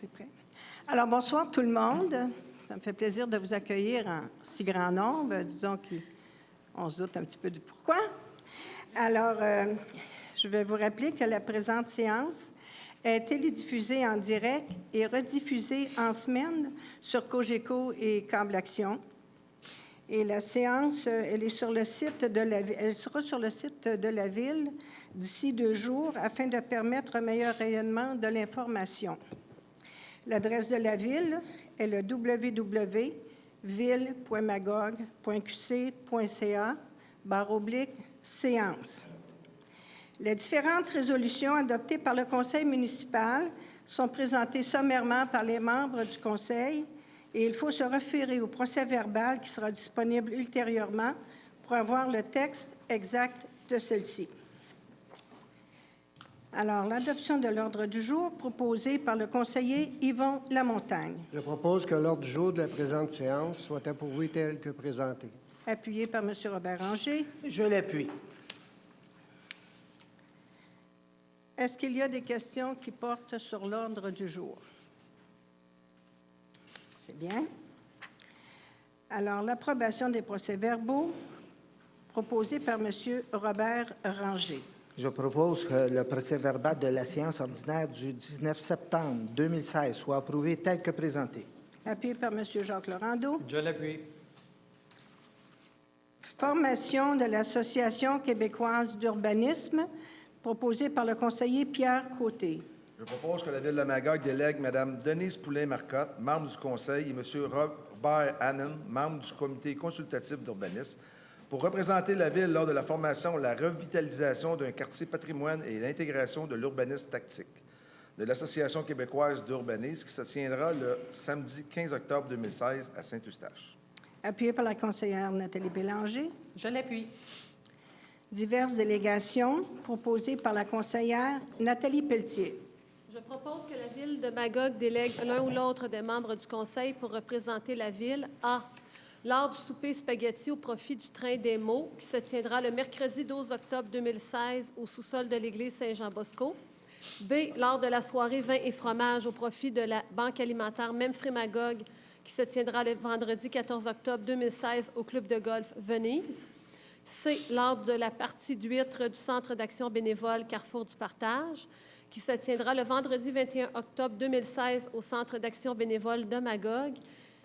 C'est prêt. Alors, bonsoir tout le monde. Ça me fait plaisir de vous accueillir en si grand nombre. Disons qu'on se doute un petit peu du pourquoi. Alors, je vais vous rappeler que la présente séance est télédiffusée en direct et rediffusée en semaine sur Cogeco et Câble Action. Et la séance, elle sera sur le site de la Ville d'ici 2 jours afin de permettre un meilleur rayonnement de l'information. L'adresse de la Ville est le www.ville.magog.qc.ca/séance. Les différentes résolutions adoptées par le Conseil municipal sont présentées sommairement par les membres du Conseil et il faut se référer au procès-verbal qui sera disponible ultérieurement pour avoir le texte exact de celle-ci. Alors, l'adoption de l'ordre du jour proposé par le conseiller Yvon Lamontagne. Je propose que l'ordre du jour de la présente séance soit approuvé tel que présenté. Appuyé par M. Robert Ranger. Je l'appuie. Est-ce qu'il y a des questions qui portent sur l'ordre du jour? C'est bien. Alors, l'approbation des procès-verbaux proposé par M. Robert Ranger. Je propose que le procès-verbal de la séance ordinaire du 19 septembre 2016 soit approuvé tel que présenté. Appuyé par M. Jacques Laurendeau. Je l'appuie. Formation de l'Association québécoise d'urbanisme, proposée par le conseiller Pierre Côté. Je propose que la Ville de Magog délègue Mme Denise Poulin-Marcotte, membre du Conseil, et M. Robert Hannon, membre du Comité consultatif d'urbanisme, pour représenter la Ville lors de la formation, la revitalisation d'un quartier patrimoine et l'intégration de l'urbanisme tactique de l'Association québécoise d'urbanisme qui se tiendra le samedi 15 octobre 2016 à Saint-Eustache. Appuyé par la conseillère Nathalie Bélanger. Je l'appuie. Diverses délégations proposées par la conseillère Nathalie Pelletier. Je propose que la Ville de Magog délègue l'un ou l'autre des membres du Conseil pour représenter la Ville à lors du souper spaghetti au profit du train des mots qui se tiendra le mercredi 12 octobre 2016 au sous-sol de l'église Saint-Jean-Bosco. B, lors de la soirée vin et fromage au profit de la Banque alimentaire Memphrey-Magog qui se tiendra le vendredi 14 octobre 2016 au club de golf Venise. C, lors de la partie d'huîtres du Centre d'action bénévole Carrefour du Partage qui se tiendra le vendredi 21 octobre 2016 au Centre d'action bénévole de Magog.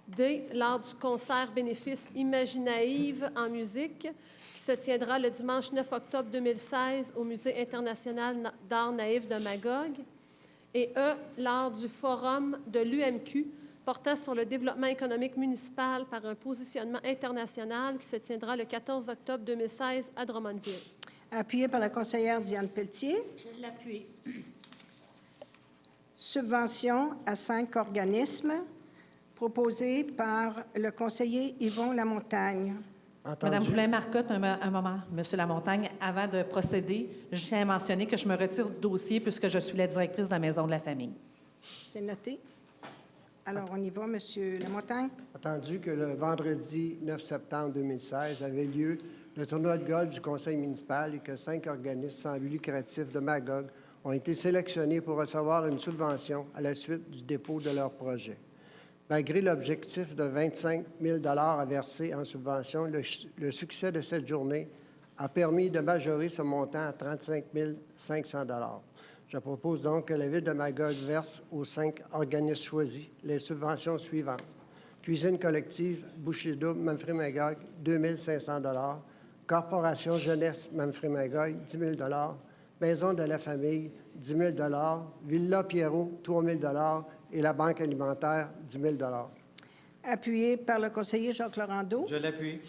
D, lors du concert bénéfice Imaginaïve en musique, qui se tiendra le dimanche 9 octobre 2016 au Musée international d'art naïf de Magog. Et E, lors du forum de l'UMQ portant sur le développement économique municipal par un positionnement international qui se tiendra le 14 octobre 2016 à Drummondville. Appuyé par la conseillère Diane Pelletier. Je l'appuie. Subvention à 5 organismes. Proposé par le conseiller Yvon Lamontagne. Madame Poulin-Marcotte, un moment. Monsieur Lamontagne, avant de procéder, je tiens à mentionner que je me retire du dossier puisque je suis la directrice de la Maison de la Famille. C'est noté. Alors, on y va, Monsieur Lamontagne. Attendu que le vendredi 9 septembre 2016 avait lieu le tournoi de golf du Conseil municipal et que 5 organismes sans but lucratif de Magog ont été sélectionnés pour recevoir une subvention à la suite du dépôt de leur projet. Malgré l'objectif de 25 000 à verser en subvention, le succès de cette journée a permis de majorer ce montant à 35 500 $. Je propose donc que la Ville de Magog verse aux 5 organismes choisis les subventions suivantes. Cuisine collective, bouchée double, Memphrey-Magog, 2 500 $. Corporation jeunesse, Memphrey-Magog, 10 000 $. Maison de la famille, 10 000 $. Villa Pierrot, 3 000 $ et la Banque alimentaire, 10 000 $. Appuyé par le conseiller Jacques Laurendeau. Je l'appuie.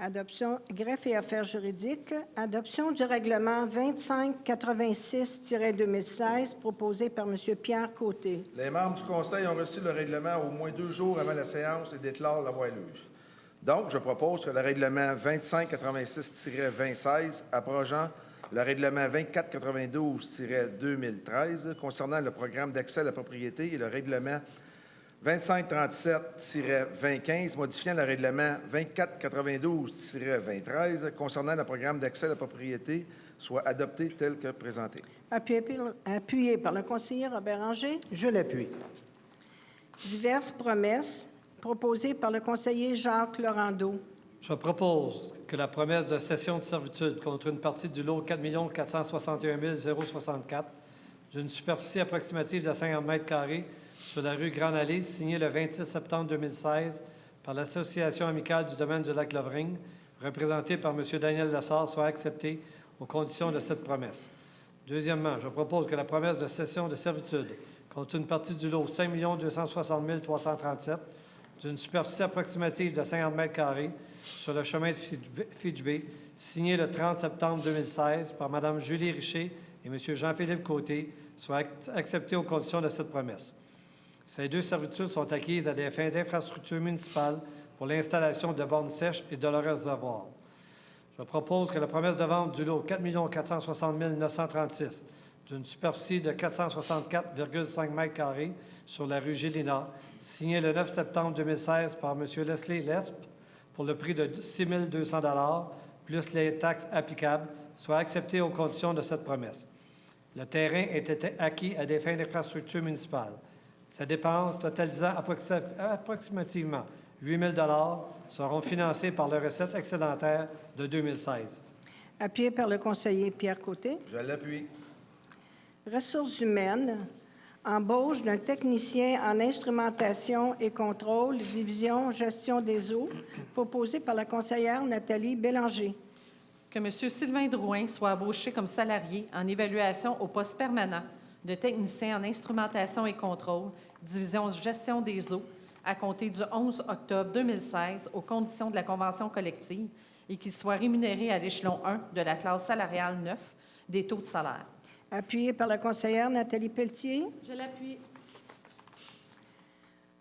Adoption, greffe et affaires juridiques. Adoption du règlement 2586-2016 proposé par M. Pierre Côté. Les membres du Conseil ont reçu le règlement au moins 2 jours avant la séance et déclarent l'avoir lu. Donc, je propose que le règlement 2586-2016 abrogeant le règlement 2492-2013 concernant le programme d'accès à la propriété et le règlement 2537-2015 modifiant le règlement 2492-2013 concernant le programme d'accès à la propriété soit adopté tel que présenté. appuyé par le conseiller Robert Ranger. Je l'appuie. Diverses promesses proposées par le conseiller Jacques Laurando. Je propose que la promesse de cession de servitude contre une partie du lot 4 461 064 d'une superficie approximative de 50 mètres carrés sur la rue Grande-Allée, signée le 26 septembre 2016 par l'Association amicale du domaine du Lac-Lovering, représentée par M. Daniel Lessard, soit acceptée aux conditions de cette promesse. Deuxièmement, je propose que la promesse de cession de servitude contre une partie du lot 5 260 337 d'une superficie approximative de 50 mètres carrés sur le chemin de Fidjbé, signé le 30 septembre 2016 par Mme Julie Richer et M. Jean-Philippe Côté, soit acceptée aux conditions de cette promesse. Ces deux servitudes sont acquises à des fins d'infrastructures municipales pour l'installation de bornes sèches et de leurs réservoirs. Je propose que la promesse de vente du lot 4 460 936 d'une superficie de 464,5 mètres carrés sur la rue Gélina, signée le 9 septembre 2016 par M. Leslie Lespe pour le prix de 6 200 $ plus les taxes applicables, soit acceptée aux conditions de cette promesse. Le terrain était acquis à des fins d'infrastructure municipale. Ces dépenses, totalisant approximativement 8 000 $ seront financées par les recettes excédentaires de 2016. Appuyé par le conseiller Pierre Côté. Je l'appuie. Ressources humaines, embauche d'un technicien en instrumentation et contrôle, division gestion des eaux, proposé par la conseillère Nathalie Bélanger. Que M. Sylvain Drouin soit embauché comme salarié en évaluation au poste permanent de technicien en instrumentation et contrôle, division gestion des eaux, à compter du 11 octobre 2016 aux conditions de la convention collective et qu'il soit rémunéré à l'échelon 1 de la classe salariale 9 des taux de salaire. Appuyé par la conseillère Nathalie Pelletier. Je l'appuie.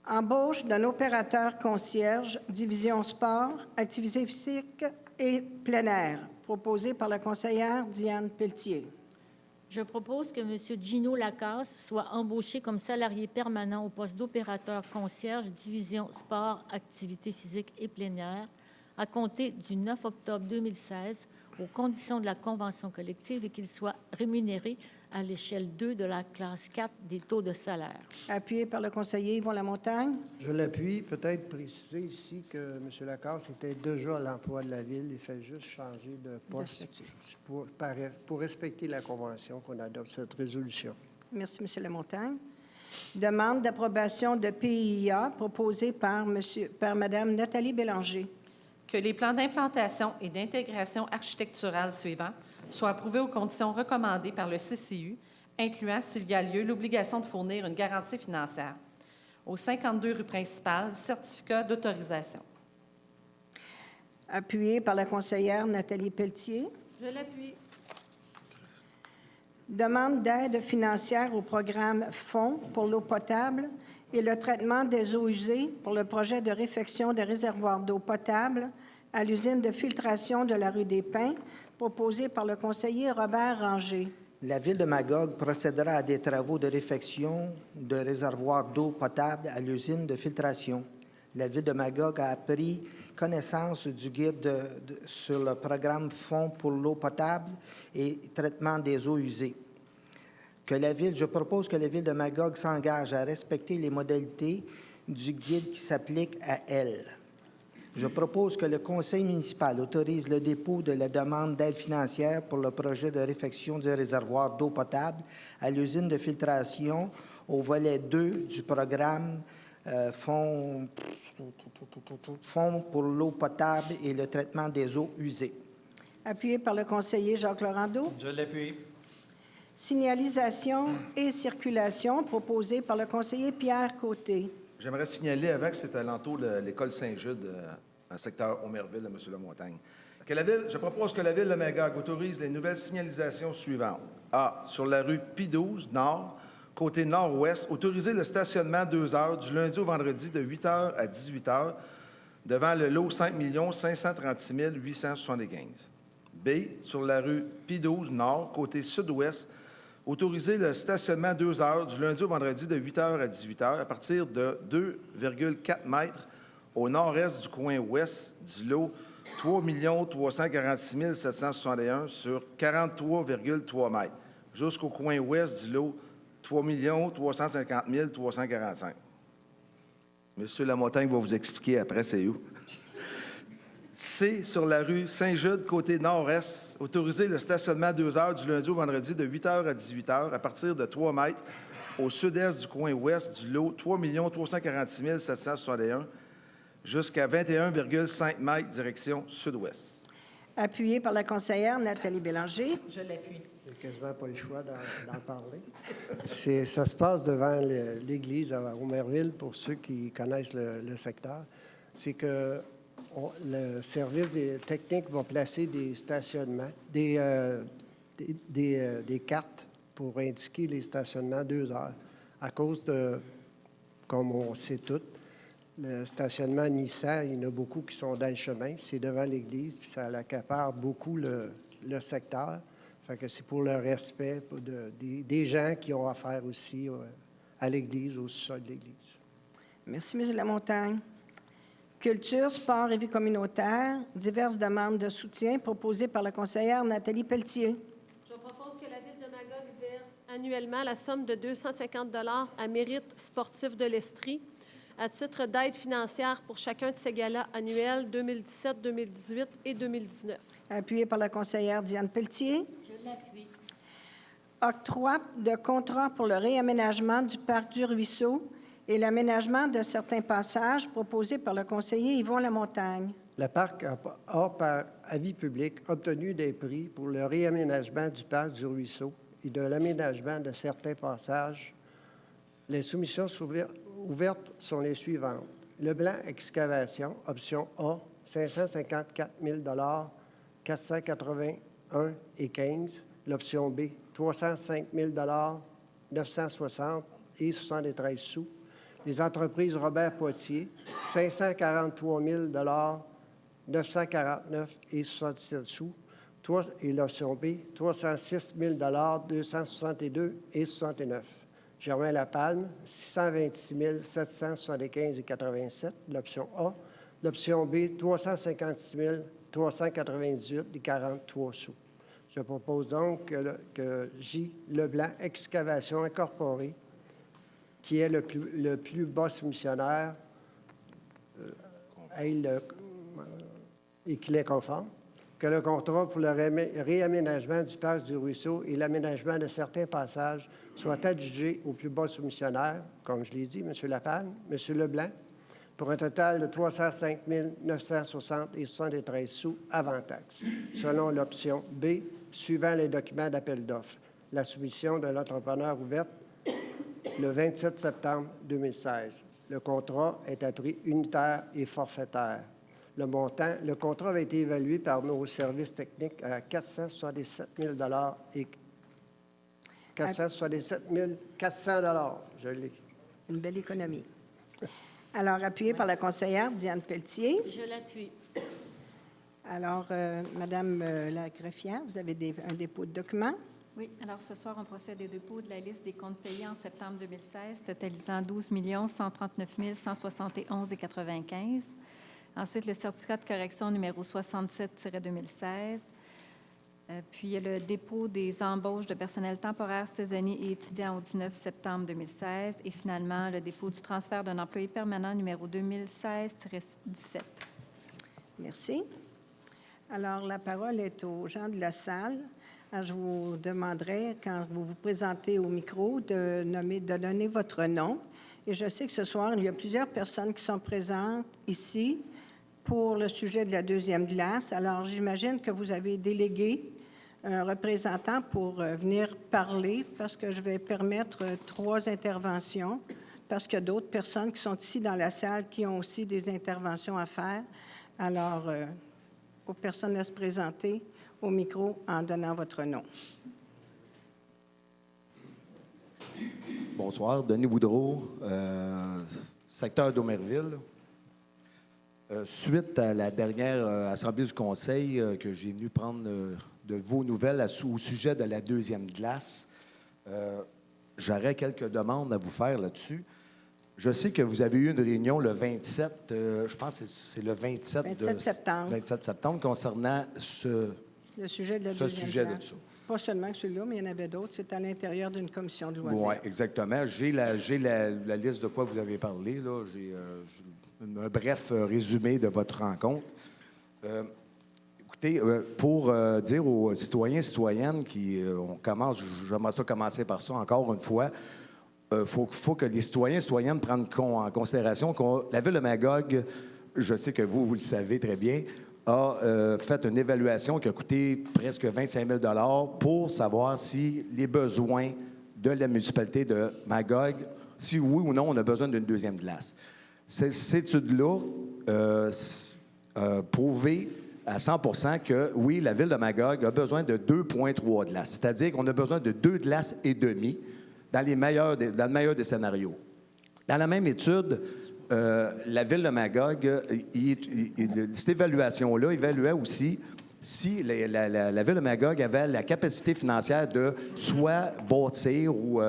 Embauche d'un opérateur concierge, division sport, activités physiques et plein air, proposé par la conseillère Diane Pelletier. Je propose que M. Gino Lacasse soit embauché comme salarié permanent au poste d'opérateur concierge, division sport, activités physiques et plein air, à compter du 9 octobre 2016, aux conditions de la convention collective et qu'il soit rémunéré à l'échelle 2 de la classe 4 des taux de salaire. Appuyé par le conseiller Yvon Lamontagne. Je l'appuie. Peut-être préciser ici que M. Lacasse était déjà à l'emploi de la Ville. Il fait juste changer de poste pour respecter la Convention qu'on adopte cette résolution. Merci, M. Lamontagne. Demande d'approbation de PIA proposée par Mme Nathalie Bélanger. Que les plans d'implantation et d'intégration architecturale suivants soient approuvés aux conditions recommandées par le CCU, incluant, s'il y a lieu, l'obligation de fournir une garantie financière. Au 52 rue principale, certificat d'autorisation. Appuyé par la conseillère Nathalie Pelletier. Je l'appuie. Demande d'aide financière au programme Fonds pour l'eau potable et le traitement des eaux usées pour le projet de réfection des réservoirs d'eau potable à l'usine de filtration de la rue des Pins, proposé par le conseiller Robert Ranger. La Ville de Magog procédera à des travaux de réfection de réservoirs d'eau potable à l'usine de filtration. La Ville de Magog a pris connaissance du guide sur le programme Fonds pour l'eau potable et traitement des eaux usées. Je propose que la Ville de Magog s'engage à respecter les modalités du guide qui s'applique à elle. Je propose que le Conseil municipal autorise le dépôt de la demande d'aide financière pour le projet de réfection du réservoir d'eau potable à l'usine de filtration au volet 2 du programme Fonds pour l'eau potable et le traitement des eaux usées. Appuyé par le conseiller Jacques Laurando. Je l'appuie. Signalisation et circulation proposée par le conseiller Pierre Côté. J'aimerais signaler avant que c'est alentour de l'école Saint-Jude, dans le secteur Omerville, à M. Lamontagne. Je propose que la Ville de Magog autorise les nouvelles signalisations suivantes. A. Sur la rue Pie-12, nord, côté nord-ouest, autoriser le stationnement 2 heures du lundi au vendredi de 8 h à 18 h devant le lot 5 536 875. B. Sur la rue Pie-12, nord, côté sud-ouest, autoriser le stationnement 2 heures du lundi au vendredi de 8 h à 18 h à partir de 2,4 mètres au nord-est du coin ouest du lot 3 346 761 sur 43,3 mètres. jusqu'au coin ouest du lot 3 350 345. Monsieur Lamontagne va vous expliquer après c'est où. C, sur la rue Saint-Jude, côté nord-est, autoriser le stationnement à 2 heures du lundi au vendredi de 8 h à 18 h à partir de 3 mètres au sud-est du coin ouest du lot 3 346 761 jusqu'à 21,5 mètres direction sud-ouest. Appuyé par la conseillère Nathalie Bélanger. Je l'appuie. J'ai quasiment pas le choix d'en parler. Ça se passe devant l'église à Romerville, pour ceux qui connaissent le secteur. C'est que le service des techniques va placer des stationnements, des cartes pour indiquer les stationnements 2 heures. À cause de, comme on sait tout, le stationnement Nissan, il y en a beaucoup qui sont dans le chemin, puis c'est devant l'église, puis ça accapare beaucoup le secteur. Fait que c'est pour le respect des gens qui ont affaire aussi à l'église, au sol de l'église. Merci, M. Lamontagne. Culture, sport et vie communautaire, diverses demandes de soutien proposées par la conseillère Nathalie Pelletier. Je propose que la Ville de Magog verse annuellement la somme de 250 $ à Mérite sportif de l'Estrie à titre d'aide financière pour chacun de ces galas annuels 2017, 2018 et 2019. Appuyé par la conseillère Diane Pelletier. Je l'appuie. Octroi de contrat pour le réaménagement du parc du Ruisseau et l'aménagement de certains passages proposés par le conseiller Yvon Lamontagne. Le parc a, par avis public, obtenu des prix pour le réaménagement du parc du Ruisseau et de l'aménagement de certains passages. Les soumissions ouvertes sont les suivantes. Leblanc Excavation, option A, 554 000 481 et 15. L'option B, 305 000 960 et 73 sous. Les entreprises Robert Poitier, 543 000 949 et 77 sous. Et l'option B, 306 000 262 et 69. Germain Lapalme, 626 775 et 87, l'option A. L'option B, 356 398 et 43 sous. Je propose donc que J. Leblanc Excavation Incorporée, qui est le plus bas soumissionnaire, et qu'il est conforme, que le contrat pour le réaménagement du parc du Ruisseau et l'aménagement de certains passages soit adjugé au plus bas soumissionnaire, comme je l'ai dit, M. Lapalme, M. Leblanc, pour un total de 305 960 et 73 sous avant taxe, selon l'option B, suivant les documents d'appel d'offres. La soumission de l'entrepreneur ouverte le 27 septembre 2016. Le contrat est à prix unitaire et forfaitaire. Le contrat avait été évalué par nos services techniques à 477 000 et 477 400 $. Je l'ai. Une belle économie. Alors, appuyé par la conseillère Diane Pelletier. Je l'appuie. Alors, Madame la greffière, vous avez un dépôt de documents. Oui, alors ce soir, on procède au dépôt de la liste des comptes payés en septembre 2016, totalisant 12 139 171,95. Ensuite, le certificat de correction numéro 67-2016. Puis, le dépôt des embauches de personnel temporaire, saisonnier et étudiant au 19 septembre 2016. Et finalement, le dépôt du transfert d'un employé permanent numéro 2016-17. Merci. Alors, la parole est aux gens de la salle. Alors, je vous demanderai, quand vous vous présentez au micro, de donner votre nom. Et je sais que ce soir, il y a plusieurs personnes qui sont présentes ici pour le sujet de la deuxième glace. Alors, j'imagine que vous avez délégué un représentant pour venir parler, parce que je vais permettre 3 interventions, parce qu'il y a d'autres personnes qui sont ici dans la salle qui ont aussi des interventions à faire. Alors, aux personnes à se présenter au micro en donnant votre nom. Bonsoir, Denis Boudreau, secteur d'Omerville. Suite à la dernière Assemblée du Conseil que j'ai venu prendre de vos nouvelles au sujet de la deuxième glace, j'aurais quelques demandes à vous faire là-dessus. Je sais que vous avez eu une réunion le 27, je pense que c'est le 27 septembre. 27 septembre concernant Le sujet de la ce deuxième sujet glace. de ça. pas seulement celui-là, mais il y en avait d'autres. C'est à l'intérieur d'une commission de loisirs. Oui, exactement. J'ai la liste de quoi vous avez parlé. Là. J'ai un bref résumé de votre rencontre. Écoutez, pour dire aux citoyens et citoyennes j'aimerais ça commencer par ça encore une fois, faut que les citoyens et citoyennes prennent en considération que la Ville de Magog, je sais que vous le savez très bien, a fait une évaluation qui a coûté presque 25 000 pour savoir si les besoins de la municipalité de Magog, si oui ou non on a besoin d'une deuxième glace. Cette étude-là a prouvé à 100 % que, oui, la Ville de Magog a besoin de 2,3 glaces, c'est-à-dire qu'on a besoin de 2 glaces et demie dans le meilleur des scénarios. Dans la même étude, la Ville de Magog, cette évaluation-là évaluait aussi si la Ville de Magog avait la capacité financière de soit bâtir ou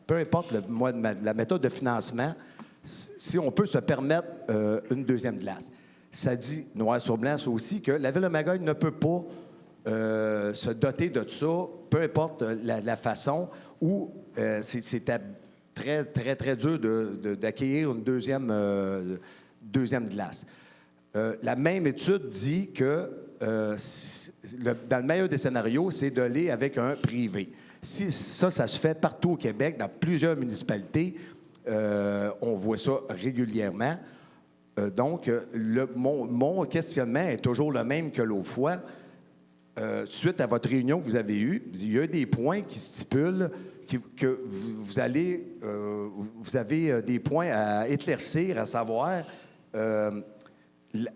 peu importe la méthode de financement, si on peut se permettre une deuxième glace. Ça dit, noir sur blanc, ça aussi, que la Ville de Magog ne peut pas se doter de ça, peu importe la façon, où c'est très, très, très dur d'acquérir une deuxième glace. La même étude dit que dans le meilleur des scénarios, c'est d'aller avec un privé. Si ça se fait partout au Québec, dans plusieurs municipalités. On voit ça régulièrement. Donc, mon questionnement est toujours le même que l'autre fois. Suite à votre réunion que vous avez eue, il y a des points qui stipulent que vous avez des points à éclaircir, à savoir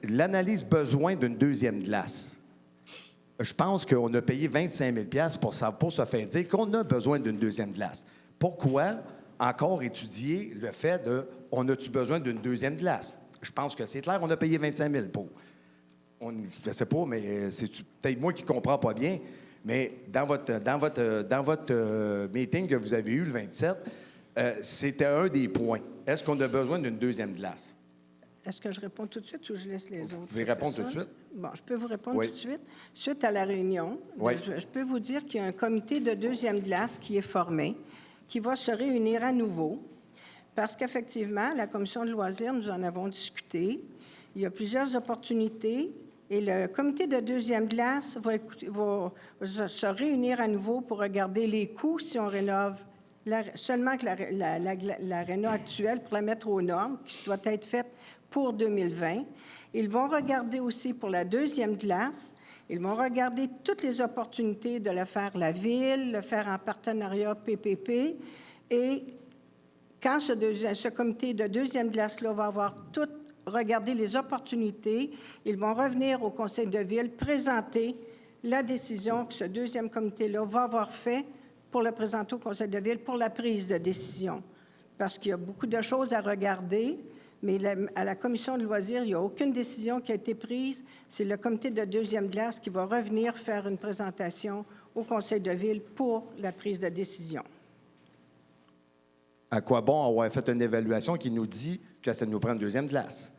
l'analyse besoin d'une deuxième glace. Je pense qu'on a payé 25 000 $ pour se faire dire qu'on a besoin d'une deuxième glace. Pourquoi encore étudier le fait de « on a-tu besoin d'une deuxième glace ». Je pense que c'est clair, on a payé 25 000 pour. Je ne sais pas, mais c'est peut-être moi qui ne comprends pas bien, mais dans votre meeting que vous avez eu le 27, c'était un des points. Est-ce qu'on a besoin d'une deuxième glace? Est-ce que je réponds tout de suite ou je laisse les autres? Vous pouvez répondre tout de suite? Bon, je peux vous répondre Oui. tout de suite. Suite à la réunion, Oui. je peux vous dire qu'il y a un comité de deuxième glace qui est formé, qui va se réunir à nouveau, parce qu'effectivement, la commission de loisirs, nous en avons discuté. Il y a plusieurs opportunités et le comité de deuxième glace va se réunir à nouveau pour regarder les coûts si on rénove seulement que la réno actuelle pour la mettre aux normes, qui doit être faite pour 2020. Ils vont regarder aussi pour la deuxième glace. Ils vont regarder toutes les opportunités de le faire la Ville, le faire en partenariat PPP. Et quand ce comité de deuxième glace-là va avoir tout regardé les opportunités, ils vont revenir au Conseil de Ville, présenter la décision que ce deuxième comité-là va avoir fait pour le présenter au Conseil de Ville pour la prise de décision. Parce qu'il y a beaucoup de choses à regarder. Mais à la commission de loisirs, il n'y a aucune décision qui a été prise. C'est le comité de deuxième glace qui va revenir faire une présentation au conseil de ville pour la prise de décision. À quoi bon avoir fait une évaluation qui nous dit que ça nous prend une deuxième glace?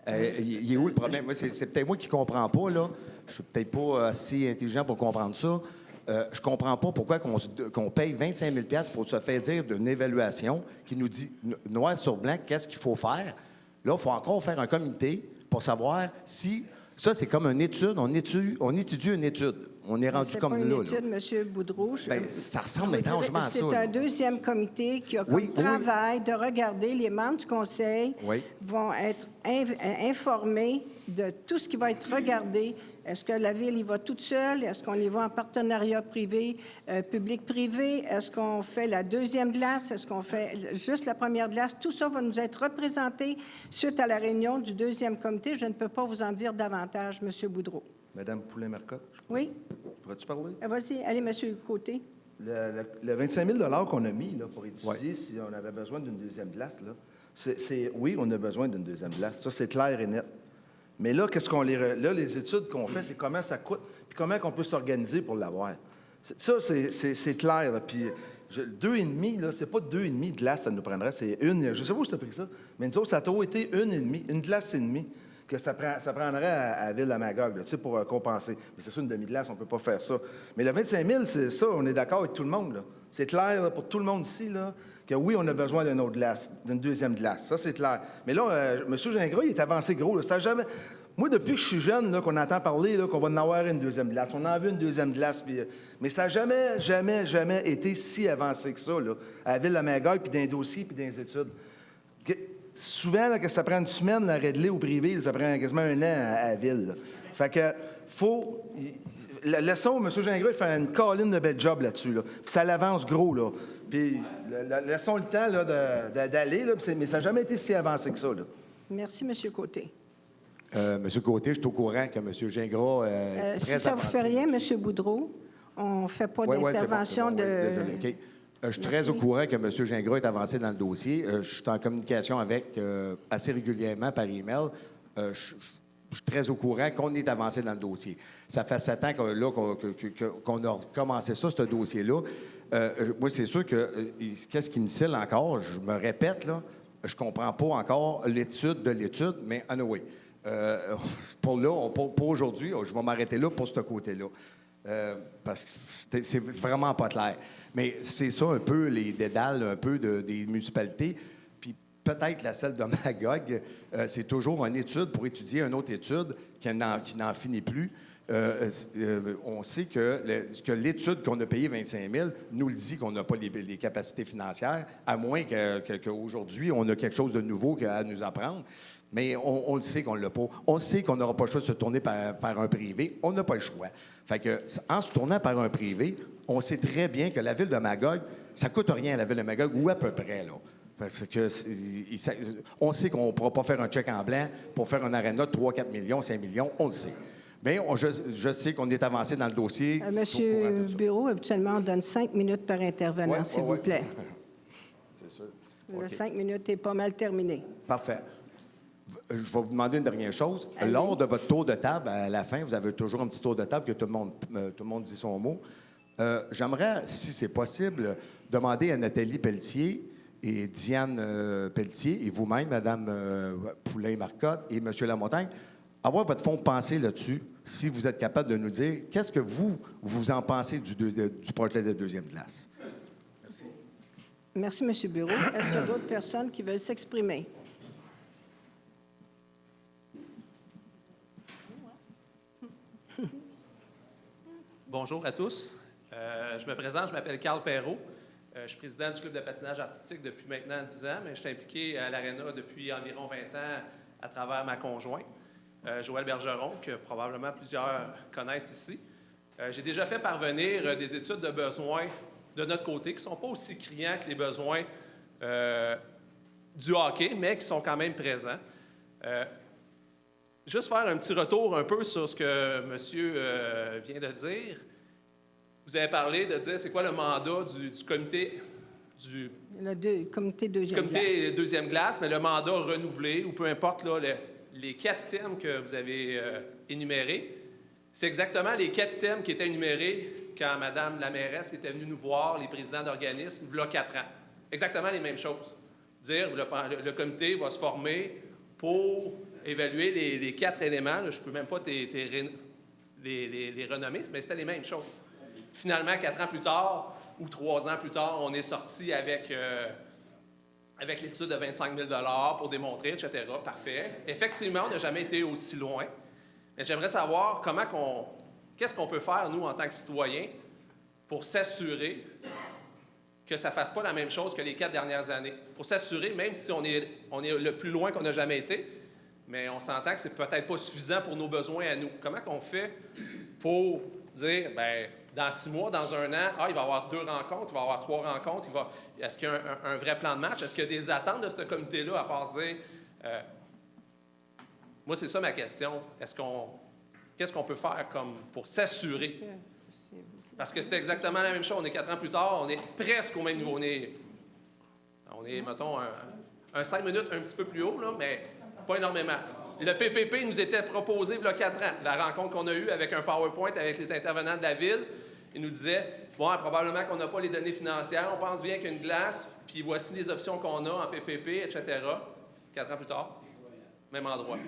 Il est où le problème? Moi, c'est peut-être moi qui ne comprends pas, là. Je ne suis peut-être pas assez intelligent pour comprendre ça. Je ne comprends pas pourquoi qu'on paye 25 000 $ pour se faire dire d'une évaluation qui nous dit noir sur blanc qu'est-ce qu'il faut faire. Là, il faut encore faire un comité pour savoir si... Ça, c'est comme une étude. On étudie une étude. On est rendu comme là. C'est pas une étude, M. Boudreau. Ça ressemble étrangement à ça. C'est un deuxième comité qui a comme travail de regarder. Les membres du conseil vont être informés de tout ce qui va être regardé. Est-ce que la Ville y va toute seule? Est-ce qu'on y va en partenariat privé, public-privé? Est-ce qu'on fait la deuxième glace? Est-ce qu'on fait juste la première glace? Tout ça va nous être représenté suite à la réunion du deuxième comité. Je ne peux pas vous en dire davantage, M. Boudreau. Madame Poulin-Marcotte? Oui? Pourrais-tu parler? Vas-y, allez, M. Côté. Le 25 000 qu'on a mis là, pour étudier si on avait besoin d'une deuxième glace, là, oui, on a besoin d'une deuxième glace. Ça, c'est clair et net. Mais là, les études qu'on fait, c'est comment ça coûte, puis comment on peut s'organiser pour l'avoir. Ça, c'est clair. Là. Puis 2,5, là, c'est pas 2,5 glaces, ça nous prendrait, c'est une. Je sais pas où tu as pris ça, mais nous autres, ça a toujours été 1,5, une glace et demie. que ça prendrait à la ville de Magog, là, tu sais, pour compenser. Mais c'est sûr, une demi-glace, on ne peut pas faire ça. Mais le 25 000, c'est ça, on est d'accord avec tout le monde, là. C'est clair là, pour tout le monde ici, là, que oui, on a besoin d'une autre glace, d'une deuxième glace. Ça, c'est clair. Mais là, M. Gingras, il est avancé gros, là. Ça a jamais... Moi, depuis que je suis jeune, là, qu'on entend parler là, qu'on va en avoir une deuxième glace, on en a vu une deuxième glace, puis... mais ça n'a jamais été si avancé que ça, là, à la ville de Magog, puis dans les dossiers, puis dans les études. Souvent, là, que ça prend une semaine à régler au privé, là, ça prend quasiment un an à la ville. Là. Fait que, faut... Laissons M. Gingras, il fait une colline de bel job là-dessus, là. Puis ça l'avance gros, là. Puis laissons le temps là, d'aller, là, mais ça n'a jamais été si avancé que ça, là. Merci, M. Côté. Monsieur Côté, je suis au courant que M. Gingras est très si ça ne vous fait avancé rien, là-dessus. M. Boudreau, on ne fait pas Oui, d'intervention c'est bon, de... oui, désolé, OK. Je suis très au courant que M. Gingras est avancé dans le dossier. Je suis en communication avec assez régulièrement par email. Je suis très au courant qu'on est avancé dans le dossier. Ça fait 7 ans qu'on a recommencé ça, ce dossier-là. Moi, c'est sûr que qu'est-ce qui me scelle encore, je me répète, là, je comprends pas encore l'étude de l'étude, mais anyway, pour aujourd'hui, je vais m'arrêter là pour ce côté-là. Parce que c'est vraiment pas clair. Mais c'est ça un peu les dédales un peu des municipalités. Puis peut-être la celle de Magog, c'est toujours une étude pour étudier une autre étude qui n'en finit plus. On sait que l'étude qu'on a payée 25 000 nous le dit qu'on n'a pas les capacités financières, à moins qu'aujourd'hui, on a quelque chose de nouveau à nous apprendre. Mais on le sait qu'on ne l'a pas. On sait qu'on n'aura pas le choix de se tourner par un privé. On n'a pas le choix. Fait que, en se tournant par un privé, on sait très bien que la ville de Magog, ça ne coûte rien à la ville de Magog, ou à peu près, là. Parce que on sait qu'on ne pourra pas faire un chèque en blanc pour faire un aréna de 3, 4 millions, 5 millions, on le sait. Bien, je sais qu'on est avancé dans le dossier. Monsieur Bureau, habituellement, on donne 5 minutes par intervenant, Ouais, s'il vous plaît. C'est sûr. Le OK. 5 minutes est pas mal terminé. Parfait. Je vais vous demander une dernière chose. Allez. Lors de votre tour de table, à la fin, vous avez toujours un petit tour de table que tout le monde dit son mot. J'aimerais, si c'est possible, demander à Nathalie Pelletier et Diane Pelletier et vous-même, Mme Poulain-Marcotte et M. Lamontagne, avoir votre fond de pensée là-dessus, si vous êtes capable de nous dire qu'est-ce que vous en pensez du projet de deuxième glace. Merci, M. Bureau. Est-ce qu'il y a d'autres personnes qui veulent s'exprimer? Bonjour à tous. Je me présente, je m'appelle Carl Perrault. Je suis président du club de patinage artistique depuis maintenant 10 ans, mais je suis impliqué à l'Arena depuis environ 20 ans à travers ma conjointe, Joëlle Bergeron, que probablement plusieurs connaissent ici. J'ai déjà fait parvenir des études de besoins de notre côté qui ne sont pas aussi criants que les besoins du hockey, mais qui sont quand même présents. Juste faire un petit retour un peu sur ce que monsieur vient de dire. Vous avez parlé de dire c'est quoi le mandat du comité Comité deuxième comité glace. deuxième glace, mais le mandat renouvelé, ou peu importe là, les 4 items que vous avez énumérés, c'est exactement les 4 items qui étaient énumérés quand Mme la mairesse était venue nous voir, les présidents d'organismes, il y a 4 ans. Exactement les mêmes choses. Dire le comité va se former pour évaluer les 4 éléments. Là, je ne peux même pas les renommer, mais c'était les mêmes choses. Finalement, 4 ans plus tard, ou 3 ans plus tard, on est sorti avec l'étude de 25 000 $ pour démontrer, etc. Parfait. Effectivement, on n'a jamais été aussi loin. Mais j'aimerais savoir qu'est-ce qu'on peut faire, nous, en tant que citoyens, pour s'assurer que ça ne fasse pas la même chose que les 4 dernières années. Pour s'assurer, même si on est le plus loin qu'on n'a jamais été, mais on s'entend que c'est peut-être pas suffisant pour nos besoins à nous. Comment qu'on fait pour dire, bien, dans 6 mois, dans 1 an, il va y avoir 2 rencontres, il va y avoir 3 rencontres, est-ce qu'il y a un vrai plan de match? Est-ce qu'il y a des attentes de ce comité-là, à part dire... moi, c'est ça ma question. Qu'est-ce qu'on peut faire pour s'assurer? Parce que c'était exactement la même chose. On est 4 ans plus tard, on est presque au même niveau. On est mettons, un 5 minutes un petit peu plus haut, là, mais pas énormément. Le PPP nous était proposé il y a 4 ans. La rencontre qu'on a eue avec un PowerPoint avec les intervenants de la Ville, ils nous disaient, bon, probablement qu'on n'a pas les données financières, on pense bien qu'une glace, puis voici les options qu'on a en PPP, etc. 4 ans plus tard, même endroit.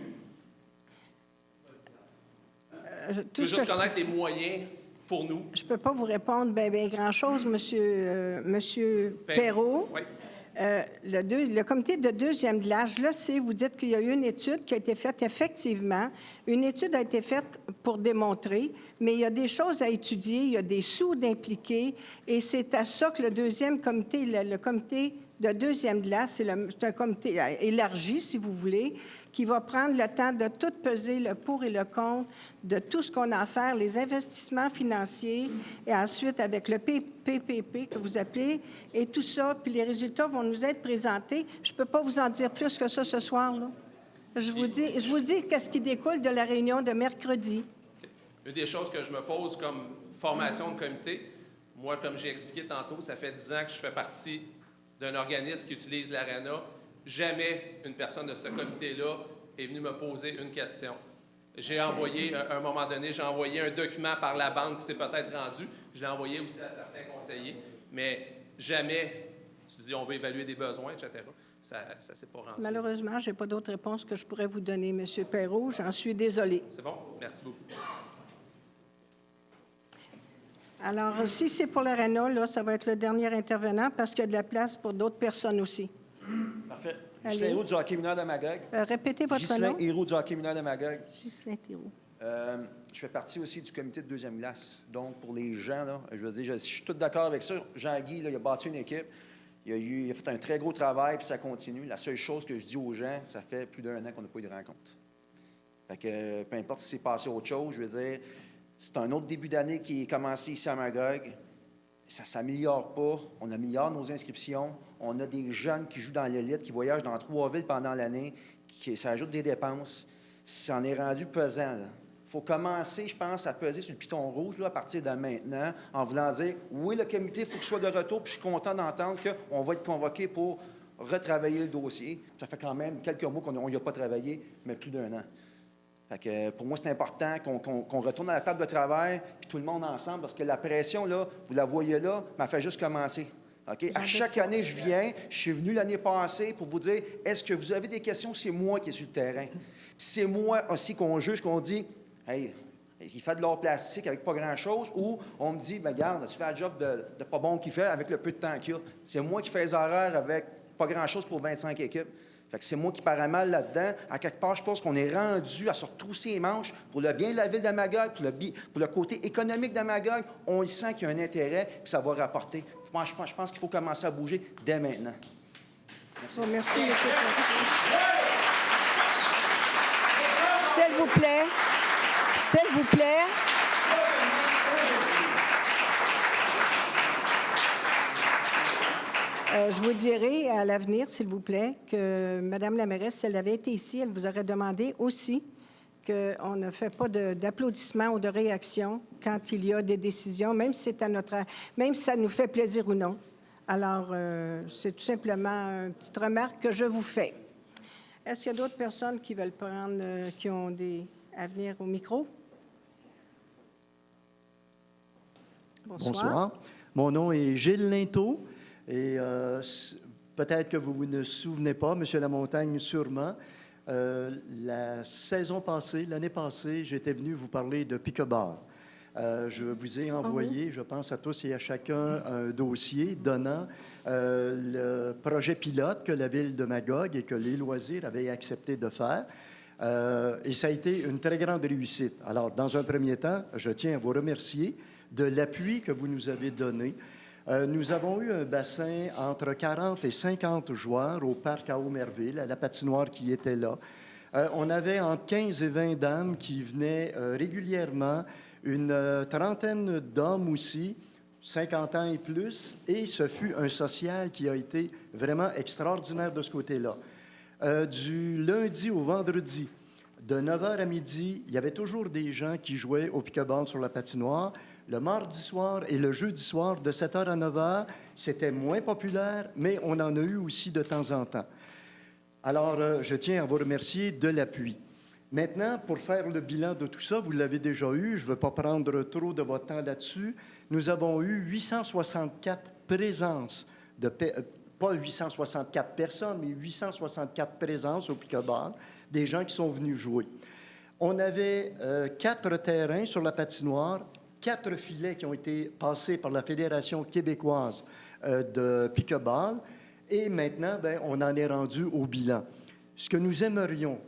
Je veux juste connaître les moyens pour nous. Je ne peux pas vous répondre bien grand-chose, Monsieur Perrault. Oui. Le comité de deuxième de l'âge, là, vous dites qu'il y a eu une étude qui a été faite, effectivement. Une étude a été faite pour démontrer, mais il y a des choses à étudier, il y a des sous d'impliquer, et c'est à ça que le deuxième comité, le comité de deuxième de l'âge, c'est un comité élargi, si vous voulez, qui va prendre le temps de tout peser, le pour et le contre, de tout ce qu'on a à faire, les investissements financiers, et ensuite avec le PPP que vous appelez, et tout ça, puis les résultats vont nous être présentés. Je ne peux pas vous en dire plus que ça ce soir, là. Je vous dis qu'est-ce qui découle de la réunion de mercredi. Une des choses que je me pose comme formation de comité, moi, comme j'ai expliqué tantôt, ça fait 10 ans que je fais partie d'un organisme qui utilise l'ARENA. Jamais une personne de ce comité-là est venue me poser une question. J'ai envoyé, à un moment donné, j'ai envoyé un document par la banque qui s'est peut-être rendu. Je l'ai envoyé aussi à certains conseillers, mais jamais, tu dis, on veut évaluer des besoins, etc. Ça ne s'est pas rendu. Malheureusement, je n'ai pas d'autres réponses que je pourrais vous donner, M. Perrault. J'en suis désolée. C'est bon? Merci beaucoup. Alors, si c'est pour l'ARENA, là, ça va être le dernier intervenant parce qu'il y a de la place pour d'autres personnes aussi. Parfait. Allez. Ghislain Héroux du hockey mineur de Magog. Répétez votre Ghislain nom. Héroux du hockey mineur de Magog. Ghislain Héroux. Je fais partie aussi du comité de deuxième glace. Donc, pour les gens, là, je veux dire, je suis tout d'accord avec ça. Jean-Guy, là, il a bâti une équipe. Il a fait un très gros travail, puis ça continue. La seule chose que je dis aux gens, ça fait plus d'1 an qu'on n'a pas eu de rencontre. Fait que, peu importe si c'est passé autre chose, je veux dire, c'est un autre début d'année qui est commencé ici à Magog. Ça ne s'améliore pas. On améliore nos inscriptions. On a des jeunes qui jouent dans l'élite, qui voyagent dans 3 villes pendant l'année, ça ajoute des dépenses. Ça en est rendu pesant. Il faut commencer, je pense, à peser sur le piton rouge là, à partir de maintenant, en voulant dire, oui, le comité, il faut qu'il soit de retour, puis je suis content d'entendre qu'on va être convoqué pour retravailler le dossier. Ça fait quand même quelques mois qu'on n'y a pas travaillé, mais plus d'1 an. Fait que pour moi, c'est important qu'on retourne à la table de travail, puis tout le monde ensemble, parce que la pression, là, vous la voyez là, m'a fait juste commencer. OK? À chaque année, je viens. Je suis venu l'année passée pour vous dire, est-ce que vous avez des questions? C'est moi qui est sur le terrain. Puis c'est moi aussi qu'on juge, qu'on dit, hey, il fait de l'or plastique avec pas grand-chose, ou on me dit, bien, regarde, tu fais un job de pas bon qu'il fait avec le peu de temps qu'il y a. C'est moi qui fais les horaires avec pas grand-chose pour 25 équipes. Fait que c'est moi qui parais mal là-dedans. À quelque part, je pense qu'on est rendu à se retrousser les manches pour le bien de la ville de Magog, pour le côté économique de Magog. On le sent qu'il y a un intérêt, puis ça va rapporter. Je pense qu'il faut commencer à bouger dès maintenant. Merci. Bon, merci, M. S'il vous plaît. S'il vous plaît. Je vous dirai à l'avenir, s'il vous plaît, que Mme la mairesse, si elle avait été ici, elle vous aurait demandé aussi qu'on ne fait pas d'applaudissements ou de réactions quand il y a des décisions, même si ça nous fait plaisir ou non. Alors, c'est tout simplement une petite remarque que je vous fais. Est-ce qu'il y a d'autres personnes qui veulent prendre, qui ont à venir au micro? Bonsoir. Bonsoir. Mon nom est Gilles Linteau. Et peut-être que vous ne vous souvenez pas, M. Lamontagne, sûrement, la saison passée, l'année passée, j'étais venu vous parler de Pickleball. Je vous ai envoyé, je pense à tous et à chacun, un dossier donnant le projet pilote que la Ville de Magog et que les loisirs avaient accepté de faire. Et ça a été une très grande réussite. Alors, dans un premier temps, je tiens à vous remercier de l'appui que vous nous avez donné. Nous avons eu un bassin entre 40 et 50 joueurs au parc à Aumerville, à la patinoire qui était là. On avait entre 15 et 20 dames qui venaient régulièrement, une trentaine d'hommes aussi, 50 ans et plus, et ce fut un social qui a été vraiment extraordinaire de ce côté-là. Du lundi au vendredi, de 9h à midi, il y avait toujours des gens qui jouaient au pick-up-ball sur la patinoire. Le mardi soir et le jeudi soir, de 7h à 9h, c'était moins populaire, mais on en a eu aussi de temps en temps. Alors, je tiens à vous remercier de l'appui. Maintenant, pour faire le bilan de tout ça, vous l'avez déjà eu, je ne veux pas prendre trop de votre temps là-dessus, nous avons eu 864 présences, pas 864 personnes, mais 864 présences au pick-up-ball, des gens qui sont venus jouer. On avait 4 terrains sur la patinoire, 4 filets qui ont été passés par la Fédération québécoise de pickleball. Et maintenant, bien, on en est rendu au bilan. Ce que nous aimerions,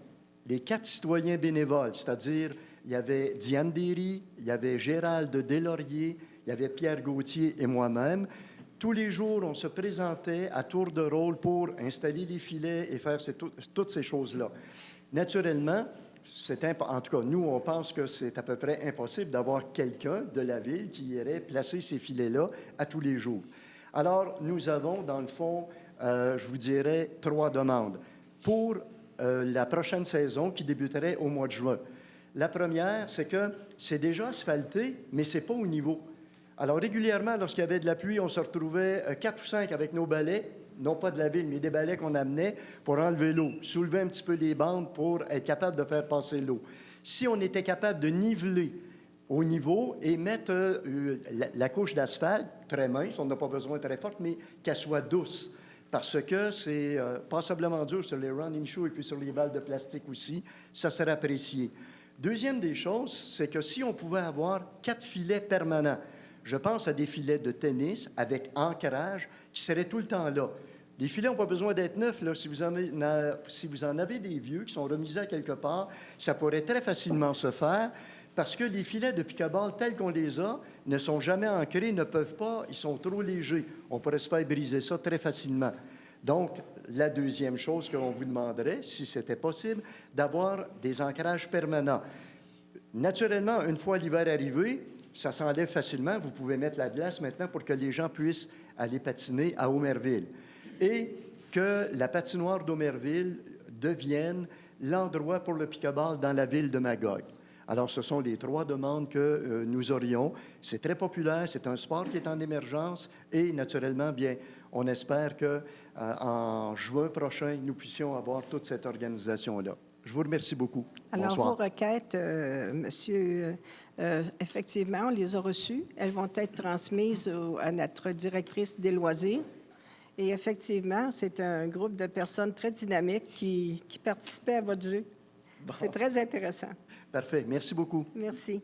les 4 citoyens bénévoles, c'est-à-dire il y avait Diane Derry, il y avait Gérald Deslauriers, il y avait Pierre Gauthier et moi-même. Tous les jours, on se présentait à tour de rôle pour installer les filets et faire toutes ces choses-là. Naturellement, en tout cas, nous, on pense que c'est à peu près impossible d'avoir quelqu'un de la ville qui irait placer ces filets-là à tous les jours. Alors, nous avons, dans le fond, je vous dirais, 3 demandes pour la prochaine saison qui débuterait au mois de juin. La première, c'est que c'est déjà asphalté, mais ce n'est pas au niveau. Alors, régulièrement, lorsqu'il y avait de la pluie, on se retrouvait 4 ou 5 avec nos balais, non pas de la ville, mais des balais qu'on amenait pour enlever l'eau, soulever un petit peu les bandes pour être capable de faire passer l'eau. Si on était capable de niveler au niveau et mettre la couche d'asphalte très mince, on n'a pas besoin très forte, mais qu'elle soit douce, parce que c'est passablement dur sur les running shoes et puis sur les balles de plastique aussi, ça serait apprécié. Deuxième des choses, c'est que si on pouvait avoir 4 filets permanents, je pense à des filets de tennis avec ancrage qui seraient tout le temps là. Les filets n'ont pas besoin d'être neufs. Là. Si vous en avez des vieux qui sont remisés à quelque part, ça pourrait très facilement se faire parce que les filets de pickleball tels qu'on les a ne sont jamais ancrés, ne peuvent pas, ils sont trop légers. On pourrait se faire briser ça très facilement. Donc, la deuxième chose qu'on vous demanderait, si c'était possible, d'avoir des ancrages permanents. Naturellement, une fois l'hiver arrivé, ça s'enlève facilement. Vous pouvez mettre la glace maintenant pour que les gens puissent aller patiner à Aumerville. Et que la patinoire d'Aumerville devienne l'endroit pour le pickleball dans la ville de Magog. Alors, ce sont les 3 demandes que nous aurions. C'est très populaire, c'est un sport qui est en émergence et, naturellement, bien, on espère qu'en juin prochain, nous puissions avoir toute cette organisation-là. Je vous remercie beaucoup. Alors, Bonsoir. vos requêtes, monsieur, effectivement, on les a reçues. Elles vont être transmises à notre directrice des loisirs. Et effectivement, c'est un groupe de personnes très dynamiques qui participaient à votre jeu. Bon. C'est très intéressant. Parfait. Merci beaucoup. Merci.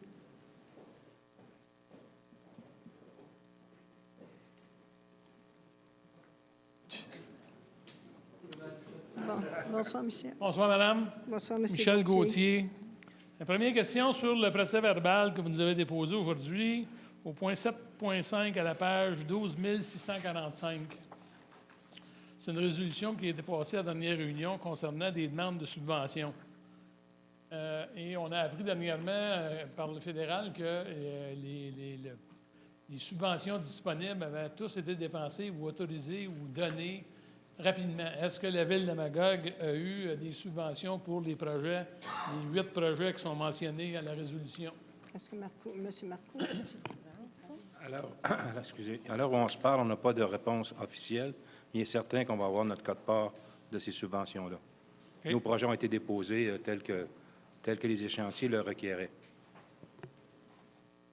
Bonsoir, Michel. Bonsoir, madame. Bonsoir, monsieur Michel Gauthier. La première question sur le procès-verbal que vous nous avez déposé aujourd'hui, au point 7.5 à la page 12 645. C'est une résolution qui a été passée à la dernière réunion concernant des demandes de subventions. Et on a appris dernièrement par le fédéral que les subventions disponibles avaient tous été dépensées ou autorisées ou données rapidement. Est-ce que la Ville de Magog a eu des subventions pour les projets, les 8 projets qui sont mentionnés à la résolution? Est-ce que M. Marcoux... Alors, excusez, à l'heure où on se parle, on n'a pas de réponse officielle. Il est certain qu'on va avoir notre quote-part de ces subventions-là. Okay. Nos projets ont été déposés tels que les échéanciers le requéraient.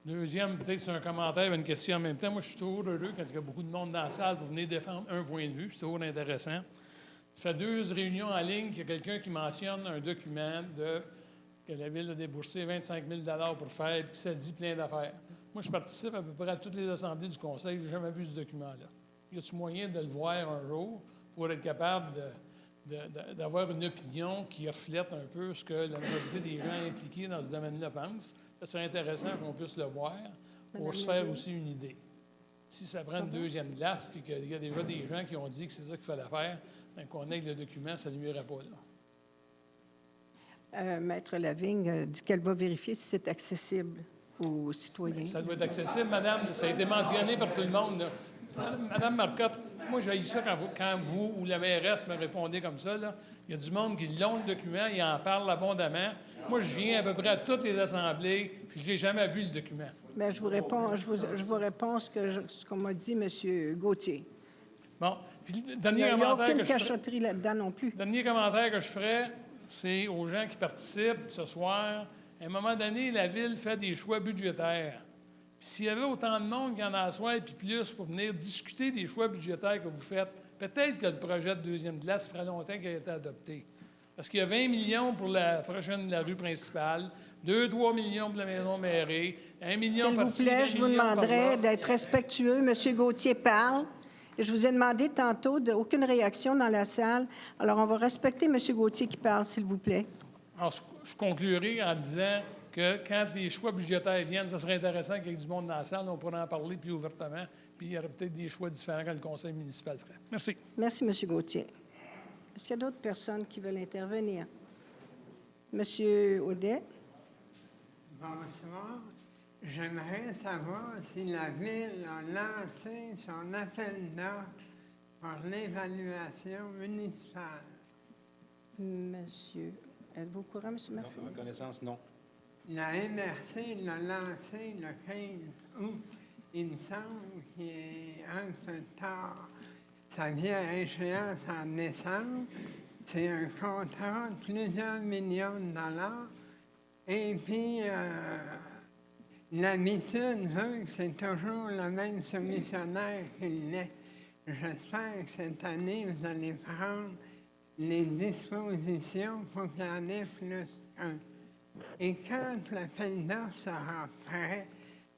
Deuxième, peut-être c'est un commentaire et une question en même temps. Moi, je suis toujours heureux quand il y a beaucoup de monde dans la salle pour venir défendre un point de vue. C'est toujours intéressant. Ça fait 2 réunions en ligne qu'il y a quelqu'un qui mentionne un document que la Ville a déboursé 25 000 pour faire et que ça dit plein d'affaires. Moi, je participe à peu près à toutes les assemblées du Conseil. Je n'ai jamais vu ce document-là. Y a-t-il moyen de le voir un jour pour être capable d'avoir une opinion qui reflète un peu ce que la majorité des gens impliqués dans ce domaine-là pensent? Ça serait intéressant qu'on puisse le voir pour se faire aussi une idée. Si ça prend une deuxième glace puis qu'il y a déjà des gens qui ont dit que c'est ça qu'il fallait faire, bien, qu'on ait le document, ça ne nuirait pas là. Maître Lavigne dit qu'elle va vérifier si c'est accessible aux citoyens. Ça doit être accessible, madame. Ça a été mentionné par tout le monde, là. Madame Marcotte, moi, j'ai eu ça quand vous ou la mairesse me répondez comme ça. Là. Il y a du monde qui l'ont le document, ils en parlent abondamment. Moi, je viens à peu près à toutes les assemblées, puis je n'ai jamais vu le document. Bien, je vous réponds ce qu'on m'a dit, M. Gauthier. Bon. Puis, il n'y a aucune cachotterie là-dedans non plus. Le dernier commentaire que je ferai, c'est aux gens qui participent ce soir. À un moment donné, la Ville fait des choix budgétaires. S'il y avait autant de monde qu'il y en a à soir et puis plus pour venir discuter des choix budgétaires que vous faites, peut-être que le projet de deuxième glace ferait longtemps qu'il a été adopté. Parce qu'il y a 20 millions pour la rue principale, 2-3 millions pour la maison mairie, 1 million S'il vous par-ci, plaît, 1 je vous million par-là. demanderais d'être respectueux. Monsieur Gauthier parle. Et je vous ai demandé tantôt aucune réaction dans la salle. Alors, on va respecter Monsieur Gauthier qui parle, s'il vous plaît. Alors, je conclurai en disant que quand les choix budgétaires viennent, ça serait intéressant qu'il y ait du monde dans la salle. On pourrait en parler plus ouvertement. Puis il y aurait peut-être des choix différents que le conseil municipal ferait. Merci. Merci, Monsieur Gauthier. Est-ce qu'il y a d'autres personnes qui veulent intervenir? Monsieur Audet? Bonsoir. J'aimerais savoir si la Ville a lancé son appel d'offres pour l'évaluation municipale. Monsieur, êtes-vous au courant, Monsieur Murphy? À ma connaissance, non. La MRC l'a lancé le 15 août. Il me semble qu'il est un peu tard. Ça vient à échéance en décembre. C'est un contrat de plusieurs millions de dollars. Et puis, l'habitude veut que c'est toujours le même soumissionnaire qui l'est. J'espère que cette année, vous allez prendre les dispositions pour qu'il y en ait plus qu'un. Et quand l'appel d'offres sera prêt,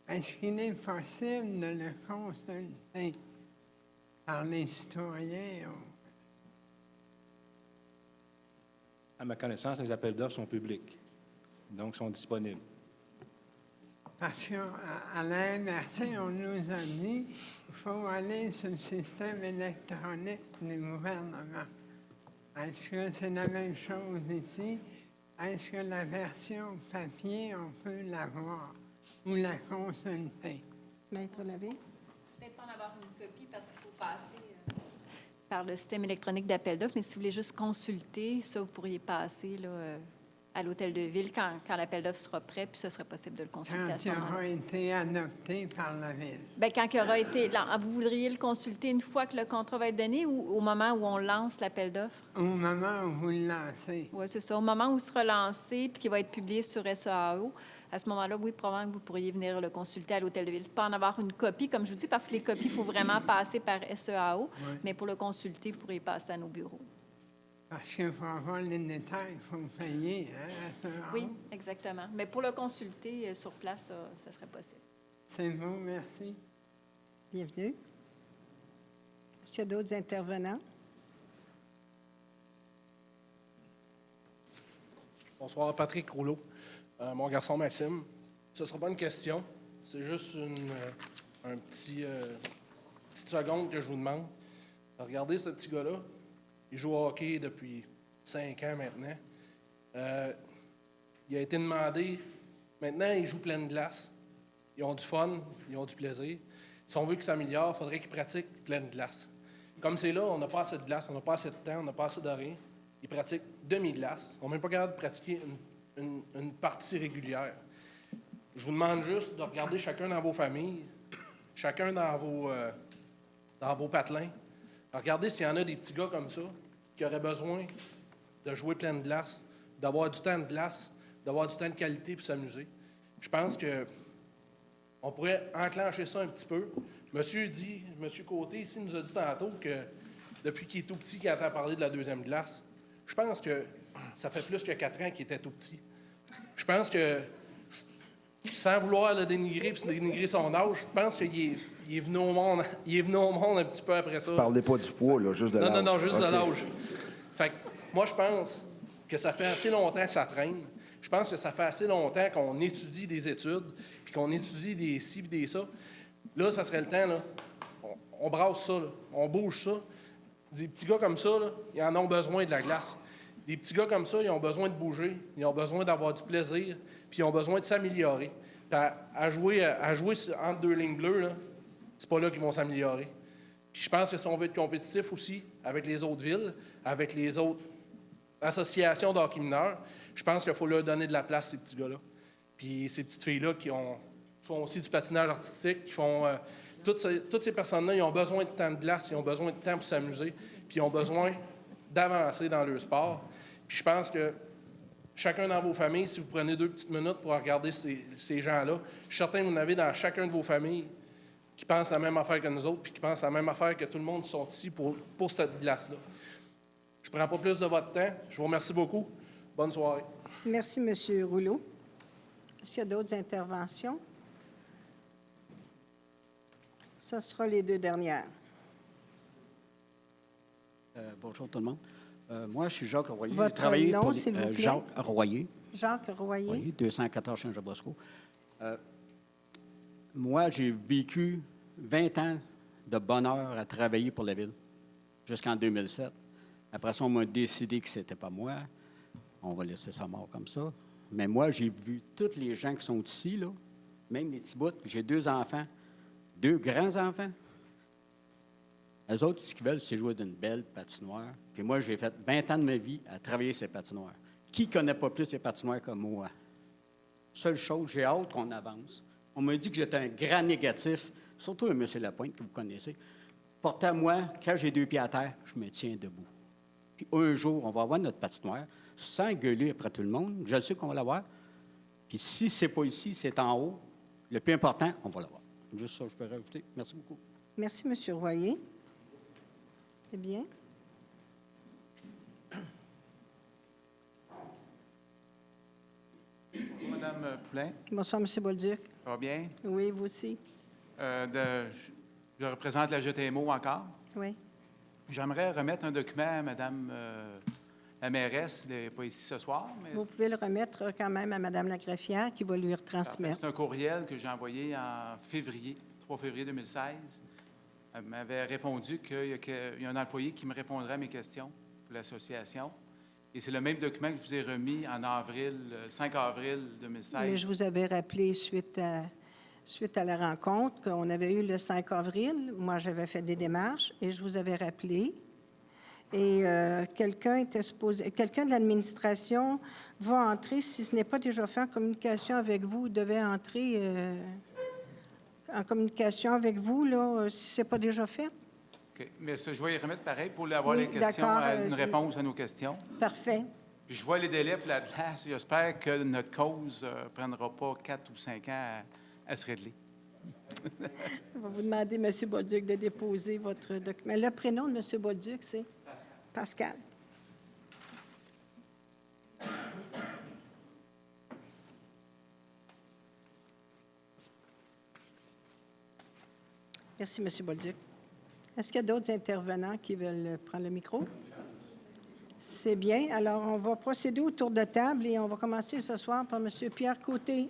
est-ce qu'il est possible de le consulter par les citoyens? À ma connaissance, les appels d'offres sont publics, donc sont disponibles. Parce qu'à la MRC, on nous a dit qu'il faut aller sur le système électronique du gouvernement. Est-ce que c'est la même chose ici? Est-ce que la version papier, on peut l'avoir ou la consulter? Maître Lavigne? Peut-être pas en avoir une copie parce qu'il faut passer par le système électronique d'appel d'offres, mais si vous voulez juste consulter, ça, vous pourriez passer là, à l'hôtel de ville quand l'appel d'offres sera prêt, puis ce serait possible de le consulter à ce Quand il moment-là. aura été adopté par la Ville. Bien, quand il aura été... Là, vous voudriez le consulter une fois que le contrat va être donné ou au moment où on lance l'appel d'offres? Au moment où vous le lancez. Oui, c'est ça. Au moment où il sera lancé puis qu'il va être publié sur SEAO, à ce moment-là, oui, probablement que vous pourriez venir le consulter à l'hôtel de ville. Pas en avoir une copie, comme je vous dis, parce que les copies, il faut vraiment passer par SEAO. Oui. Mais pour le consulter, vous pourriez passer à nos bureaux. Parce qu'il faut avoir les détails, il faut payer. Hein, Oui, exactement. Mais pour le consulter sur place, ça serait possible. C'est bon, merci. Bienvenue. Est-ce qu'il y a d'autres intervenants? Bonsoir, Patrick Rouleau. Mon garçon Maxime. Ce ne sera pas une question, c'est juste un petite seconde que je vous demande. Regardez ce petit gars-là. Il joue au hockey depuis 5 ans maintenant. Il a été demandé. Maintenant, il joue pleine glace. Ils ont du fun, ils ont du plaisir. Si on veut qu'il s'améliore, il faudrait qu'il pratique pleine glace. Comme c'est là, on n'a pas assez de glace, on n'a pas assez de temps, on n'a pas assez de rien. Ils pratiquent demi-glace. On n'est même pas capable de pratiquer une partie régulière. Je vous demande juste de regarder chacun dans vos familles, chacun dans vos patelins. Regardez s'il y en a des petits gars comme ça qui auraient besoin de jouer pleine glace, d'avoir du temps de glace, d'avoir du temps de qualité pour s'amuser. Je pense que on pourrait enclencher ça un petit peu. Monsieur Côté, ici, nous a dit tantôt que depuis qu'il est tout petit, qu'il entend parler de la deuxième glace. Je pense que ça fait plus que 4 ans qu'il était tout petit. Je pense que, sans vouloir le dénigrer et dénigrer son âge, je pense qu'il est venu au monde un petit peu après ça. Parlez pas du poids, là, juste de l'âge. Non, juste de OK. l'âge. Fait que moi, je pense que ça fait assez longtemps que ça traîne. Je pense que ça fait assez longtemps qu'on étudie des études, puis qu'on étudie des ci et des ça. Là, ça serait le temps, là. On brasse ça, là. On bouge ça. Des petits gars comme ça, là, ils en ont besoin de la glace. Des petits gars comme ça, ils ont besoin de bouger, ils ont besoin d'avoir du plaisir, puis ils ont besoin de s'améliorer. Puis à jouer entre deux lignes bleues, là, c'est pas là qu'ils vont s'améliorer. Puis je pense que si on veut être compétitif aussi avec les autres villes, avec les autres associations d'hockey mineur, je pense qu'il faut leur donner de la place, ces petits gars-là. Puis ces petites filles-là qui font aussi du patinage artistique, qui font... toutes ces personnes-là, ils ont besoin de temps de glace, ils ont besoin de temps pour s'amuser, puis ils ont besoin d'avancer dans leur sport. Puis je pense que chacun dans vos familles, si vous prenez 2 petites minutes pour regarder ces gens-là, je suis certain que vous en avez dans chacun de vos familles qui pensent la même affaire que nous autres, puis qui pensent la même affaire que tout le monde qui sont ici pour cette glace-là. Je ne prends pas plus de votre temps. Je vous remercie beaucoup. Bonne soirée. Merci, M. Rouleau. Est-ce qu'il y a d'autres interventions? Ce sera les deux dernières. Bonjour tout le monde. Moi, je suis Jacques Royer. Votre J'ai travaillé nom, pour s'il vous plaît? Jacques Royer. Jacques Royer. Oui, 214 Saint-Jabosco. Moi, j'ai vécu 20 ans de bonheur à travailler pour la Ville, jusqu'en 2007. Après ça, on m'a décidé que ce n'était pas moi. On va laisser ça mort comme ça. Mais moi, j'ai vu tous les gens qui sont ici, là, même les petits bouts. J'ai 2 enfants, 2 grands-enfants. Eux autres, ce qu'ils veulent, c'est jouer d'une belle patinoire. Puis moi, j'ai fait 20 ans de ma vie à travailler ces patinoires. Qui ne connaît pas plus ces patinoires comme moi? Seule chose, j'ai hâte qu'on avance. On m'a dit que j'étais un grand négatif, surtout M. Lapointe, que vous connaissez. Portez à moi, quand j'ai 2 pieds à terre, je me tiens debout. Puis un jour, on va avoir notre patinoire, sans gueuler après tout le monde. Je sais qu'on va l'avoir. Puis si ce n'est pas ici, c'est en haut. Le plus important, on va l'avoir. Juste ça, je peux rajouter. Merci beaucoup. Merci, M. Royer. C'est bien. Bonjour, Mme Poulain. Bonsoir, M. Bolduc. Ça va bien? Oui, vous aussi. Je représente la GTMO encore. Oui. J'aimerais remettre un document à Mme la mairesse. Elle n'est pas ici ce soir. Mais Vous pouvez le remettre quand même à Mme la greffière qui va lui retransmettre. c'est un courriel que j'ai envoyé en février, 3 février 2016. Elle m'avait répondu qu'il y a un employé qui me répondrait à mes questions pour l'association. Et c'est le même document que je vous ai remis en avril, 5 avril 2016. Mais je vous avais rappelé suite à la rencontre qu'on avait eue le 5 avril. Moi, j'avais fait des démarches et je vous avais rappelé. Et quelqu'un de l'administration va entrer, si ce n'est pas déjà fait en communication avec vous, devait entrer en communication avec vous, là, si ce n'est pas déjà fait. OK. Mais ça, je vais y remettre pareil pour avoir Oui, les questions, d'accord, une réponse à nos questions. Parfait. Puis je vois les délais pour la place. J'espère que notre cause ne prendra pas 4 ou 5 ans à se régler. On va vous demander, M. Bolduc, de déposer votre document. Le prénom de M. Bolduc, c'est? Pascal. Merci, M. Bolduc. Est-ce qu'il y a d'autres intervenants qui veulent prendre le micro? C'est bien. Alors, on va procéder au tour de table et on va commencer ce soir par M. Pierre Côté.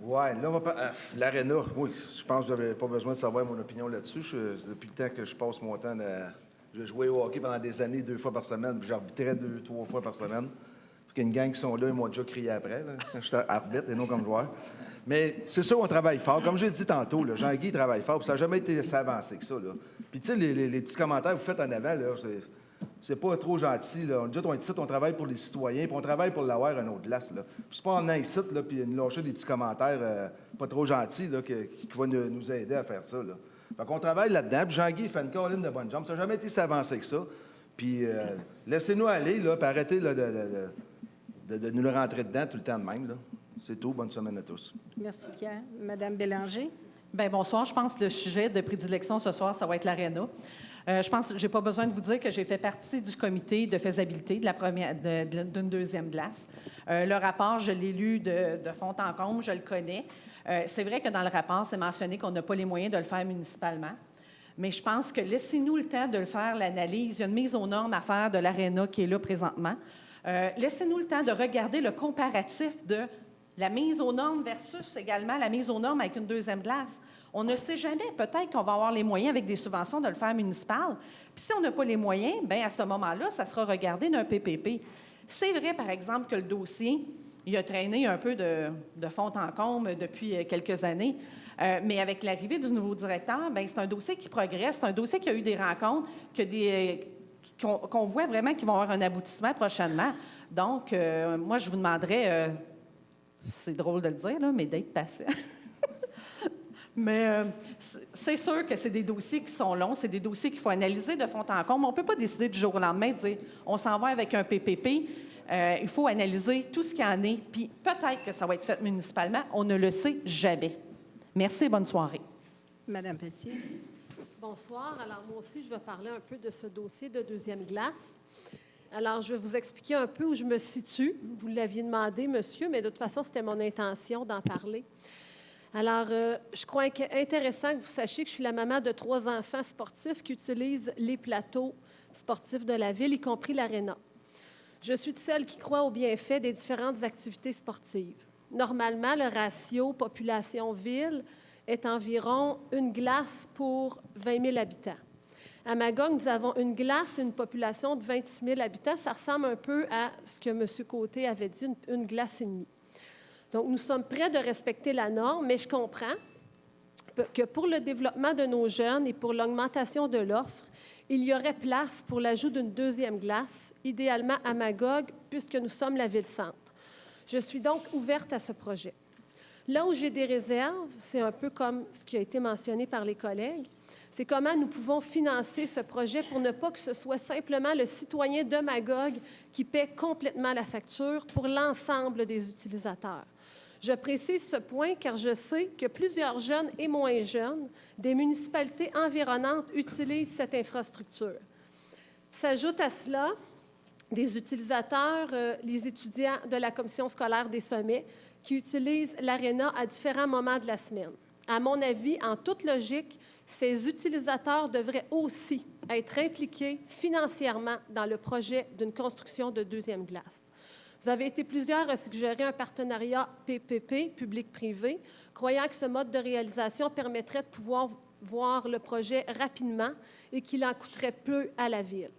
Oui, là, on va l'aréna. Oui, je pense que vous n'avez pas besoin de savoir mon opinion là-dessus. Depuis le temps que je passe mon temps je jouais au hockey pendant des années, 2 fois par semaine, puis j'arbitrais 2, 3 fois par semaine. Puis qu'il y a une gang qui sont là, ils m'ont déjà crié après, là, quand j'étais arbitre et non comme joueur. Mais c'est sûr qu'on travaille fort. Comme j'ai dit tantôt, là, Jean-Guy travaille fort, puis ça n'a jamais été assez avancé que ça. Là. Puis tu sais, les petits commentaires que vous faites en avant, là, c'est pas trop gentil. Là. On est ici, on travaille pour les citoyens, puis on travaille pour l'avoir un autre glace. Là. Puis c'est pas en venant ici, là, puis nous lâcher des petits commentaires pas trop gentils là, qui vont nous aider à faire ça. Là. Fait qu'on travaille là-dedans, puis Jean-Guy fait une colline de bonne jambe. Ça n'a jamais été si avancé que ça. Puis laissez-nous aller, là, puis arrêtez là, de nous le rentrer dedans tout le temps de même. Là. C'est tout. Bonne semaine à tous. Merci, Pierre. Madame Bélanger. Bien, bonsoir. Je pense que le sujet de prédilection ce soir, ça va être l'aréna. Je pense que je n'ai pas besoin de vous dire que j'ai fait partie du comité de faisabilité d'une deuxième glace. Le rapport, je l'ai lu de fond en comble, je le connais. C'est vrai que dans le rapport, c'est mentionné qu'on n'a pas les moyens de le faire municipalement. Mais je pense que laissez-nous le temps de le faire, l'analyse. Il y a une mise aux normes à faire de l'aréna qui est là présentement. Laissez-nous le temps de regarder le comparatif de la mise aux normes versus également la mise aux normes avec une deuxième glace. On ne sait jamais, peut-être qu'on va avoir les moyens avec des subventions de le faire municipal. Puis si on n'a pas les moyens, bien à ce moment-là, ça sera regardé d'un PPP. C'est vrai, par exemple, que le dossier, il a traîné un peu de fond en comble depuis quelques années. Mais avec l'arrivée du nouveau directeur, bien, c'est un dossier qui progresse, c'est un dossier qui a eu des rencontres, qu'on voit vraiment qu'ils vont avoir un aboutissement prochainement. Donc, moi, je vous demanderais, c'est drôle de le dire, là, mais d'être patient. Mais c'est sûr que c'est des dossiers qui sont longs, c'est des dossiers qu'il faut analyser de fond en comble. On ne peut pas décider du jour au lendemain de dire on s'en va avec un PPP. Il faut analyser tout ce qu'il y en est, puis peut-être que ça va être fait municipalement. On ne le sait jamais. Merci et bonne soirée. Madame Pelletier. Bonsoir. Alors, moi aussi, je vais parler un peu de ce dossier de deuxième glace. Alors, je vais vous expliquer un peu où je me situe. Vous l'aviez demandé, monsieur, mais de toute façon, c'était mon intention d'en parler. Alors, je crois intéressant que vous sachiez que je suis la maman de 3 enfants sportifs qui utilisent les plateaux sportifs de la ville, y compris l'aréna. Je suis de celles qui croient aux bienfaits des différentes activités sportives. Normalement, le ratio population-ville est environ une glace pour 20 000 habitants. À Magog, nous avons une glace et une population de 26 000 habitants. Ça ressemble un peu à ce que M. Côté avait dit, une glace et demie. Donc, nous sommes prêts de respecter la norme, mais je comprends que pour le développement de nos jeunes et pour l'augmentation de l'offre, il y aurait place pour l'ajout d'une deuxième glace, idéalement à Magog, puisque nous sommes la ville-centre. Je suis donc ouverte à ce projet. Là où j'ai des réserves, c'est un peu comme ce qui a été mentionné par les collègues, c'est comment nous pouvons financer ce projet pour ne pas que ce soit simplement le citoyen de Magog qui paie complètement la facture pour l'ensemble des utilisateurs. Je précise ce point car je sais que plusieurs jeunes et moins jeunes des municipalités environnantes utilisent cette infrastructure. S'ajoute à cela des utilisateurs, les étudiants de la commission scolaire des sommets, qui utilisent l'aréna à différents moments de la semaine. À mon avis, en toute logique, ces utilisateurs devraient aussi être impliqués financièrement dans le projet d'une construction de deuxième glace. Vous avez été plusieurs à suggérer un partenariat PPP, public-privé, croyant que ce mode de réalisation permettrait de pouvoir voir le projet rapidement et qu'il en coûterait peu à la Ville.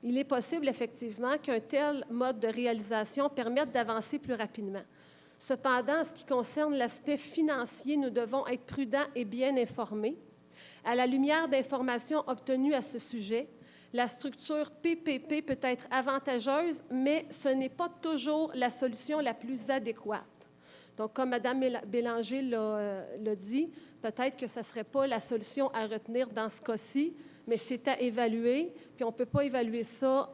Il est possible, effectivement, qu'un tel mode de réalisation permette d'avancer plus rapidement. Cependant, en ce qui concerne l'aspect financier, nous devons être prudents et bien informés. À la lumière d'informations obtenues à ce sujet, la structure PPP peut être avantageuse, mais ce n'est pas toujours la solution la plus adéquate. Donc, comme Mme Bélanger l'a dit, peut-être que ce ne serait pas la solution à retenir dans ce cas-ci, mais c'est à évaluer, puis on ne peut pas évaluer ça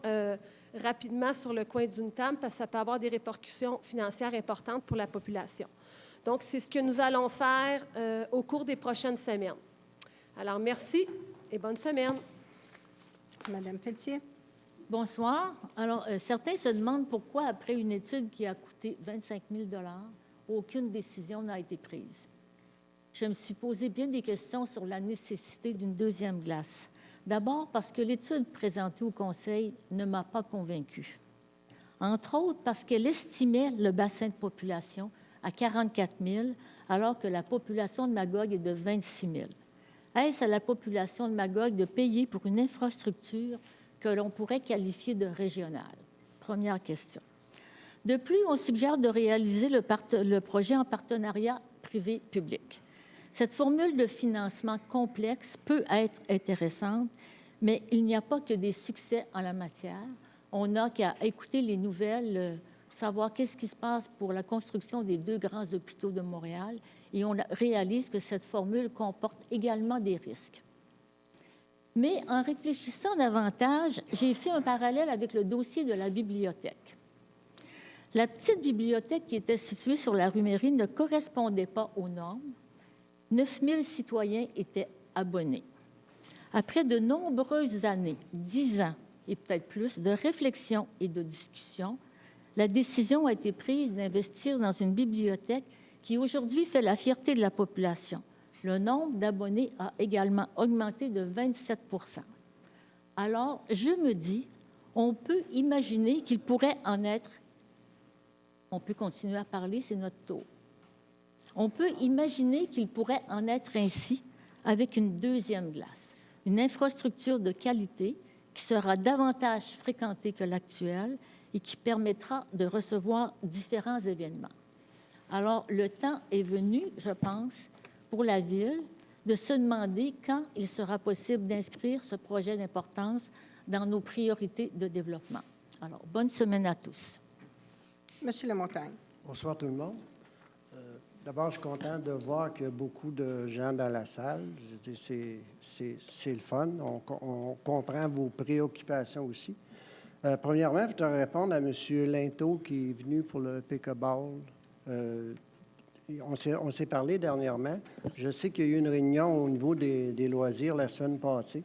rapidement sur le coin d'une table parce que ça peut avoir des répercussions financières importantes pour la population. Donc, c'est ce que nous allons faire au cours des prochaines semaines. Alors, merci et bonne semaine. Madame Pelletier. Bonsoir. Alors, certains se demandent pourquoi, après une étude qui a coûté 25 000 $, aucune décision n'a été prise. Je me suis posé bien des questions sur la nécessité d'une deuxième glace. D'abord parce que l'étude présentée au Conseil ne m'a pas convaincue. Entre autres parce qu'elle estimait le bassin de population à 44 000, alors que la population de Magog est de 26 000. Est-ce à la population de Magog de payer pour une infrastructure que l'on pourrait qualifier de régionale? Première question. De plus, on suggère de réaliser le projet en partenariat privé-public. Cette formule de financement complexe peut être intéressante, mais il n'y a pas que des succès en la matière. On n'a qu'à écouter les nouvelles, savoir qu'est-ce qui se passe pour la construction des 2 grands hôpitaux de Montréal, et on réalise que cette formule comporte également des risques. Mais en réfléchissant davantage, j'ai fait un parallèle avec le dossier de la bibliothèque. La petite bibliothèque qui était située sur la rue Méry ne correspondait pas aux normes. 9 000 citoyens étaient abonnés. Après de nombreuses années, 10 ans et peut-être plus, de réflexion et de discussion, la décision a été prise d'investir dans une bibliothèque qui aujourd'hui fait la fierté de la population. Le nombre d'abonnés a également augmenté de 27 %. Alors, je me dis, on peut imaginer qu'il pourrait en être... On peut continuer à parler, c'est notre tour. On peut imaginer qu'il pourrait en être ainsi avec une deuxième glace, une infrastructure de qualité qui sera davantage fréquentée que l'actuelle et qui permettra de recevoir différents événements. Alors, le temps est venu, je pense, pour la Ville de se demander quand il sera possible d'inscrire ce projet d'importance dans nos priorités de développement. Alors, bonne semaine à tous. Monsieur Lamontagne. Bonsoir tout le monde. D'abord, je suis content de voir qu'il y a beaucoup de gens dans la salle. C'est le fun. On comprend vos préoccupations aussi. Premièrement, je voudrais répondre à M. Linteau qui est venu pour le pick-up-ball. on s'est parlé dernièrement. Je sais qu'il y a eu une réunion au niveau des loisirs la semaine passée.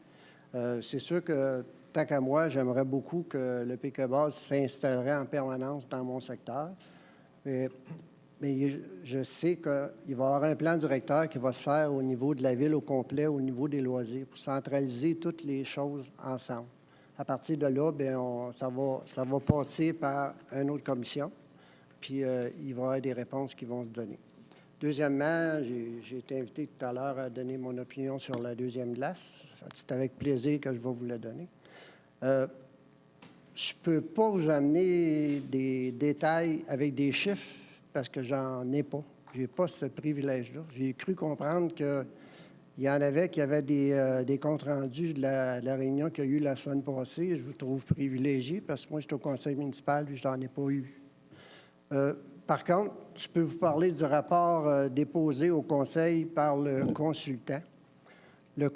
C'est sûr que, tant qu'à moi, j'aimerais beaucoup que le pick-up-ball s'installerait en permanence dans mon secteur. Mais je sais qu'il va y avoir un plan directeur qui va se faire au niveau de la ville au complet, au niveau des loisirs, pour centraliser toutes les choses ensemble. À partir de là, bien, ça va passer par une autre commission, puis il va y avoir des réponses qui vont se donner. Deuxièmement, j'ai été invité tout à l'heure à donner mon opinion sur la deuxième glace. C'est avec plaisir que je vais vous la donner. Je ne peux pas vous amener des détails avec des chiffres parce que j'en ai pas. Je n'ai pas ce privilège-là. J'ai cru comprendre qu'il y en avait qui avaient des comptes rendus de la réunion qu'il y a eu la semaine passée. Je vous trouve privilégié parce que moi, je suis au conseil municipal et je n'en ai pas eu. Par contre, je peux vous parler du rapport déposé au conseil par le consultant. Le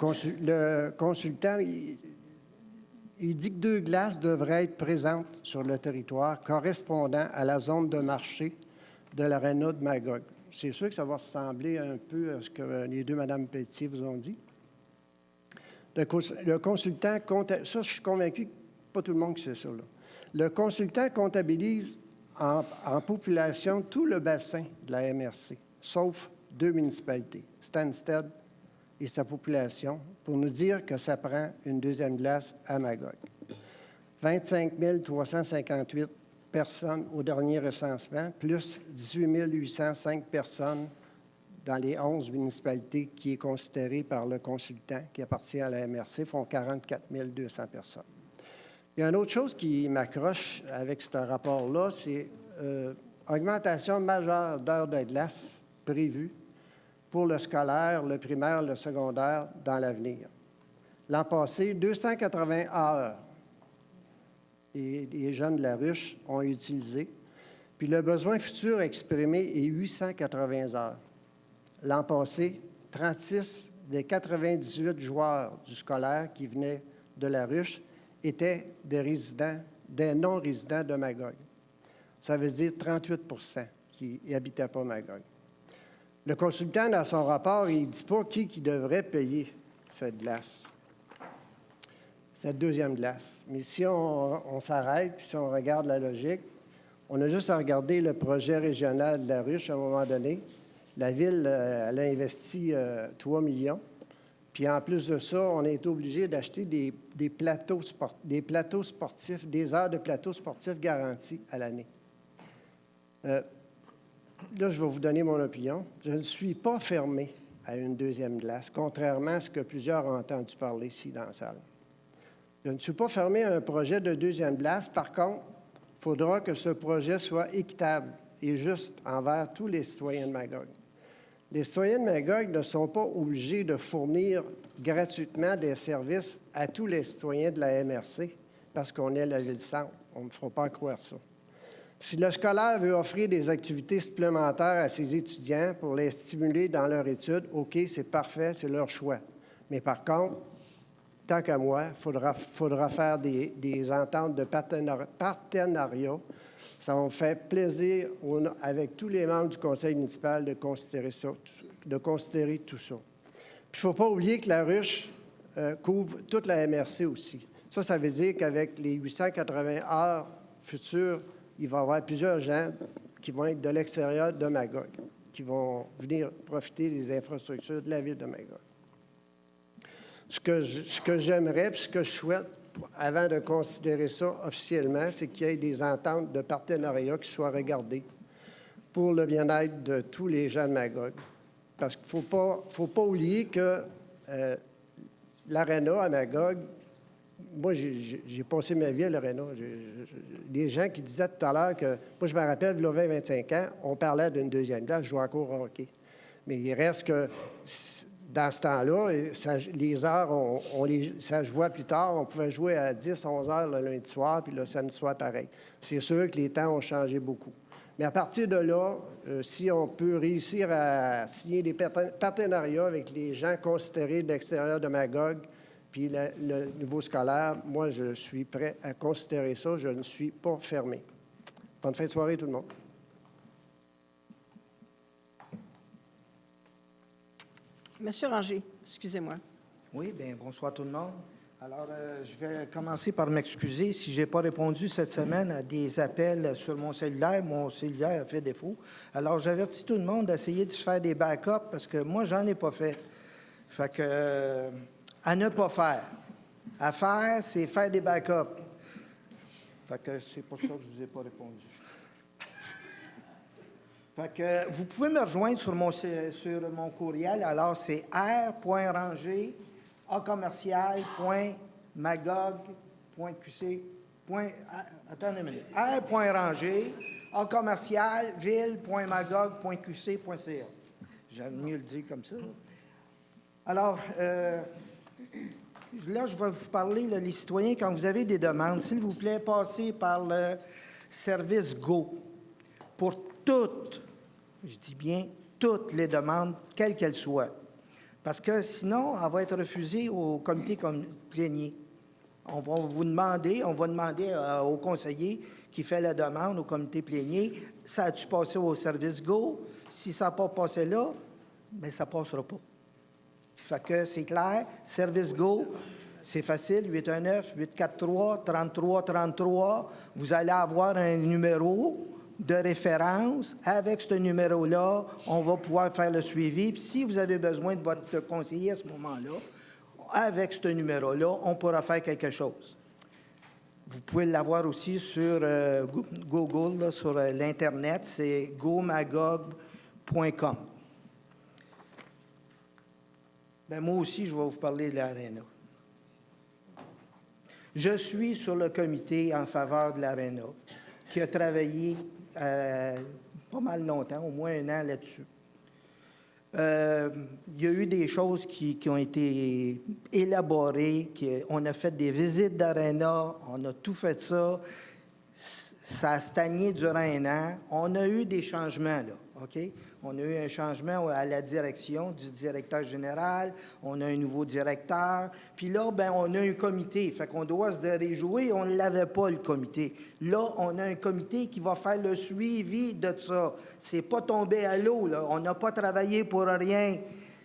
consultant, il dit que 2 glaces devraient être présentes sur le territoire correspondant à la zone de marché de l'aréna de Magog. C'est sûr que ça va ressembler un peu à ce que les deux Mme Pelletier vous ont dit. Le consultant, ça, je suis convaincu que pas tout le monde qui sait ça, là. Le consultant comptabilise en population tout le bassin de la MRC, sauf 2 municipalités, Stansted et sa population, pour nous dire que ça prend une deuxième glace à Magog. 25 358 personnes au dernier recensement, plus 18 805 personnes dans les 11 municipalités qui est considérée par le consultant qui appartient à la MRC, font 44 200 personnes. Il y a une autre chose qui m'accroche avec ce rapport-là, c'est augmentation majeure d'heures de glace prévues pour le scolaire, le primaire, le secondaire dans l'avenir. L'an passé, 280 heures les jeunes de la ruche ont utilisé, puis le besoin futur exprimé est 880 heures. L'an passé, 36 des 98 joueurs du scolaire qui venaient de la ruche étaient des non-résidents de Magog. Ça veut dire 38 qui n'habitaient pas Magog. Le consultant, dans son rapport, il ne dit pas qui devrait payer cette glace, cette deuxième glace. Mais si on s'arrête, puis si on regarde la logique, on a juste à regarder le projet régional de la ruche à un moment donné. La ville, elle a investi 3 millions. Puis en plus de ça, on a été obligé d'acheter des plateaux sportifs, des heures de plateaux sportifs garantis à l'année. Là, je vais vous donner mon opinion. Je ne suis pas fermé à une deuxième glace, contrairement à ce que plusieurs ont entendu parler ici dans la salle. Je ne suis pas fermé à un projet de deuxième glace. Par contre, il faudra que ce projet soit équitable et juste envers tous les citoyens de Magog. Les citoyens de Magog ne sont pas obligés de fournir gratuitement des services à tous les citoyens de la MRC parce qu'on est la ville-centre. On ne fera pas croire ça. Si le scolaire veut offrir des activités supplémentaires à ses étudiants pour les stimuler dans leur étude, OK, c'est parfait, c'est leur choix. Mais par contre, tant qu'à moi, il faudra faire des ententes de partenariat. Ça va me faire plaisir avec tous les membres du conseil municipal de considérer tout ça. Puis il ne faut pas oublier que la ruche couvre toute la MRC aussi. Ça veut dire qu'avec les 880 heures futures, il va y avoir plusieurs gens qui vont être de l'extérieur de Magog, qui vont venir profiter des infrastructures de la ville de Magog. Ce que j'aimerais, puis ce que je souhaite, avant de considérer ça officiellement, c'est qu'il y ait des ententes de partenariat qui soient regardées pour le bien-être de tous les gens de Magog. Parce qu'il ne faut pas oublier que l'aréna à Magog, moi, j'ai passé ma vie à l'aréna. Des gens qui disaient tout à l'heure que, moi, je me rappelle, il y a 20-25 ans, on parlait d'une deuxième glace, je jouais encore au hockey. Mais il reste que, dans ce temps-là, les heures, ça jouait plus tard. On pouvait jouer à 10, 11 heures le lundi soir, puis le samedi soir, pareil. C'est sûr que les temps ont changé beaucoup. Mais à partir de là, si on peut réussir à signer des partenariats avec les gens considérés de l'extérieur de Magog, puis le niveau scolaire, moi, je suis prêt à considérer ça. Je ne suis pas fermé. Bonne fin de soirée, tout le monde. Monsieur Ranger, excusez-moi. Oui, bien, bonsoir tout le monde. Alors, je vais commencer par m'excuser si je n'ai pas répondu cette semaine à des appels sur mon cellulaire. Mon cellulaire a fait défaut. Alors, j'avertis tout le monde d'essayer de se faire des backups parce que moi, j'en ai pas fait. Fait que, à ne pas faire. À faire, c'est faire des backups. Fait que c'est pour ça que je ne vous ai pas répondu. Fait que, vous pouvez me rejoindre sur mon courriel. Alors, c'est r.ranger@magog.qc. Attendez une minute. r.ranger@ville.magog.qc.ca. J'aime mieux le dire comme ça. Alors, là, je vais vous parler, là, les citoyens, quand vous avez des demandes, s'il vous plaît, passez par le service Go pour toutes, je dis bien toutes les demandes, quelles qu'elles soient. Parce que sinon, elle va être refusée au comité plénier. On va demander au conseiller qui fait la demande au comité plénier, ça a-tu passé au service Go? Si ça n'a pas passé là, bien, ça ne passera pas. Fait que c'est clair, service Go, c'est facile, 819-843-3333. Vous allez avoir un numéro de référence. Avec ce numéro-là, on va pouvoir faire le suivi. Puis si vous avez besoin de votre conseiller à ce moment-là, avec ce numéro-là, on pourra faire quelque chose. Vous pouvez l'avoir aussi sur Google, là, sur l'Internet, c'est gomagog.com. Bien, moi aussi, je vais vous parler de l'Arena. Je suis sur le comité en faveur de l'Arena, qui a travaillé pas mal longtemps, au moins 1 an là-dessus. Il y a eu des choses qui ont été élaborées, on a fait des visites d'Arena, on a tout fait ça. Ça a stagné durant 1 an. On a eu des changements, là, OK? On a eu un changement à la direction du directeur général. On a un nouveau directeur. Puis là, bien, on a un comité. Fait qu'on doit se réjouir. On ne l'avait pas, le comité. Là, on a un comité qui va faire le suivi de ça. C'est pas tombé à l'eau, là. On n'a pas travaillé pour rien.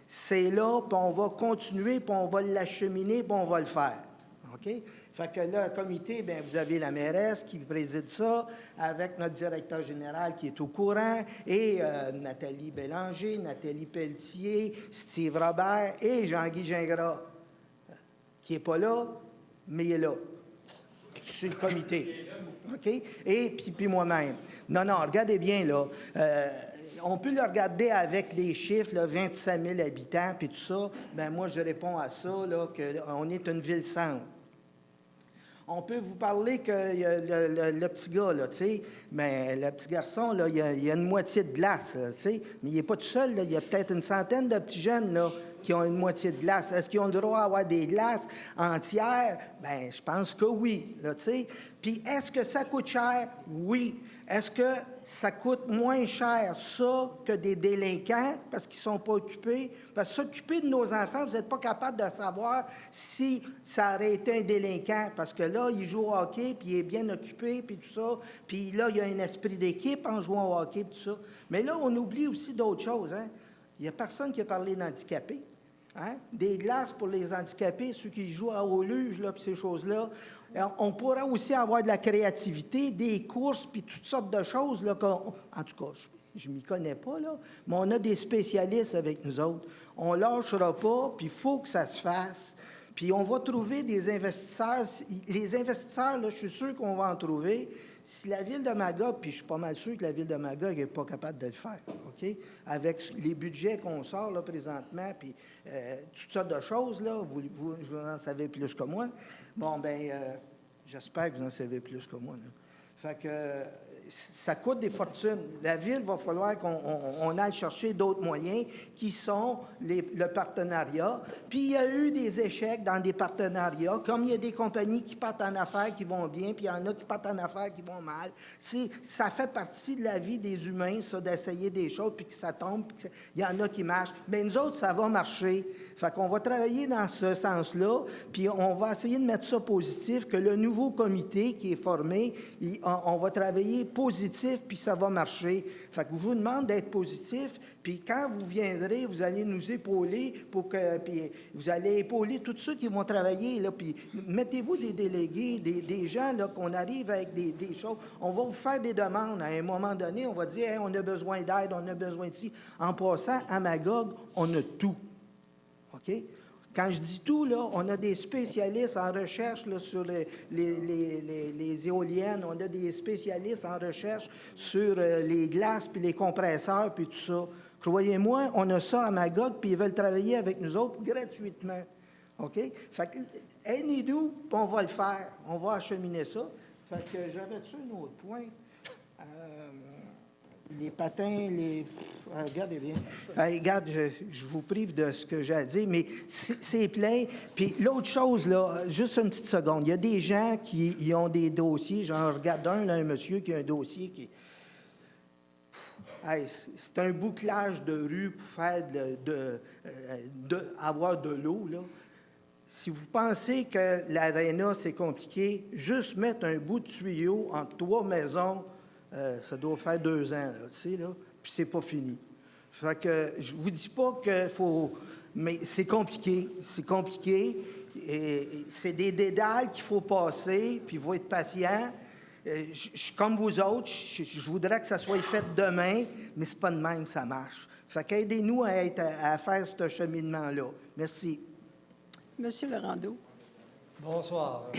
C'est là, puis on va continuer, puis on va l'acheminer, puis on va le faire. OK? Fait que là, le comité, bien, vous avez la mairesse qui préside ça, avec notre directeur général qui est au courant, et Nathalie Bélanger, Nathalie Pelletier, Steve Robert et Jean-Guy Gingras, qui n'est pas là, mais il est là, sur le comité. OK? Et puis moi-même. Non, regardez bien, là. On peut le regarder avec les chiffres, là, 25 000 habitants, puis tout ça. Bien, moi, je réponds à ça, là, qu'on est une ville-centre. On peut vous parler que le petit gars, là, tu sais, mais le petit garçon, là, il y a une moitié de glace, tu sais, mais il n'est pas tout seul, là. Il y a peut-être une centaine de petits jeunes, là, qui ont une moitié de glace. Est-ce qu'ils ont le droit à avoir des glaces entières? Bien, je pense que oui, là, tu sais. Puis, est-ce que ça coûte cher? Oui. Est-ce que ça coûte moins cher, ça, que des délinquants parce qu'ils ne sont pas occupés? Parce que s'occuper de nos enfants, vous n'êtes pas capable de savoir si ça aurait été un délinquant. Parce que là, il joue au hockey, puis il est bien occupé, puis tout ça. Puis là, il y a un esprit d'équipe en jouant au hockey, puis tout ça. Mais là, on oublie aussi d'autres choses, hein? Il n'y a personne qui a parlé d'handicapés. Hein? Des glaces pour les handicapés, ceux qui jouent à haut luge, là, puis ces choses-là. On pourra aussi avoir de la créativité, des courses, puis toutes sortes de choses. Là, en tout cas, je ne m'y connais pas, là, mais on a des spécialistes avec nous autres. On ne lâchera pas, puis il faut que ça se fasse. Puis on va trouver des investisseurs. Les investisseurs, là, je suis sûr qu'on va en trouver. Si la Ville de Magog, puis je suis pas mal sûr que la Ville de Magog n'est pas capable de le faire, OK? Avec les budgets qu'on sort là présentement, puis toutes sortes de choses, là, vous en savez plus que moi. Bon, bien, j'espère que vous en savez plus que moi, là. Fait que ça coûte des fortunes. La Ville, va falloir qu'on aille chercher d'autres moyens qui sont le partenariat. Puis il y a eu des échecs dans des partenariats, comme il y a des compagnies qui partent en affaires qui vont bien, puis il y en a qui partent en affaires qui vont mal. Ça fait partie de la vie des humains, ça, d'essayer des choses, puis que ça tombe, puis il y en a qui marchent. Mais nous autres, ça va marcher. Fait qu'on va travailler dans ce sens-là, puis on va essayer de mettre ça positif, que le nouveau comité qui est formé, on va travailler positif, puis ça va marcher. Fait que je vous demande d'être positif, puis quand vous viendrez, vous allez nous épauler puis vous allez épauler tous ceux qui vont travailler, là, puis mettez-vous des délégués, des gens, là, qu'on arrive avec des choses. On va vous faire des demandes. À un moment donné, on va dire, hey, on a besoin d'aide, on a besoin de ci. En passant, à Magog, on a tout. OK? Quand je dis tout, là, on a des spécialistes en recherche là, sur les éoliennes, on a des spécialistes en recherche sur les glaces, puis les compresseurs, puis tout ça. Croyez-moi, on a ça à Magog, puis ils veulent travailler avec nous autres gratuitement. OK? Fait que, aidez-nous, puis on va le faire. On va acheminer ça. Fait que j'avais-tu un autre point? Les patins, regardez bien. Regarde, je vous prive de ce que j'ai à dire, mais c'est plein. Puis l'autre chose, là, juste une petite seconde. Il y a des gens qui ont des dossiers. J'en regarde un monsieur qui a un dossier qui... Hey, c'est un bouclage de rue pour faire avoir de l'eau, là. Si vous pensez que l'aréna, c'est compliqué, juste mettre un bout de tuyau entre 3 maisons, ça doit faire 2 ans, là, tu sais, là, puis c'est pas fini. Fait que je vous dis pas qu'il faut... Mais c'est compliqué, et c'est des dédales qu'il faut passer, puis il faut être patient. Comme vous autres, je voudrais que ça soit fait demain, mais c'est pas de même, ça marche. Fait qu'aidez-nous à faire ce cheminement-là. Merci. Monsieur Laurando. Bonsoir.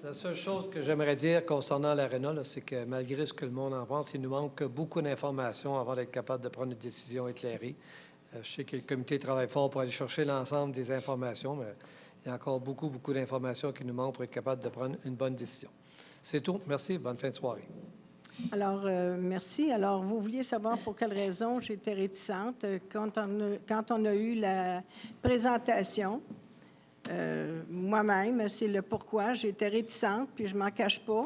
La seule chose que j'aimerais dire concernant l'ARENA, c'est que malgré ce que le monde en pense, il nous manque beaucoup d'informations avant d'être capable de prendre une décision éclairée. Je sais que le comité travaille fort pour aller chercher l'ensemble des informations, mais il y a encore beaucoup d'informations qui nous manquent pour être capable de prendre une bonne décision. C'est tout. Merci. Bonne fin de soirée. Alors, merci. Alors, vous vouliez savoir pour quelle raison j'étais réticente quand on a eu la présentation. Moi-même, c'est le pourquoi. J'étais réticente, puis je ne m'en cache pas,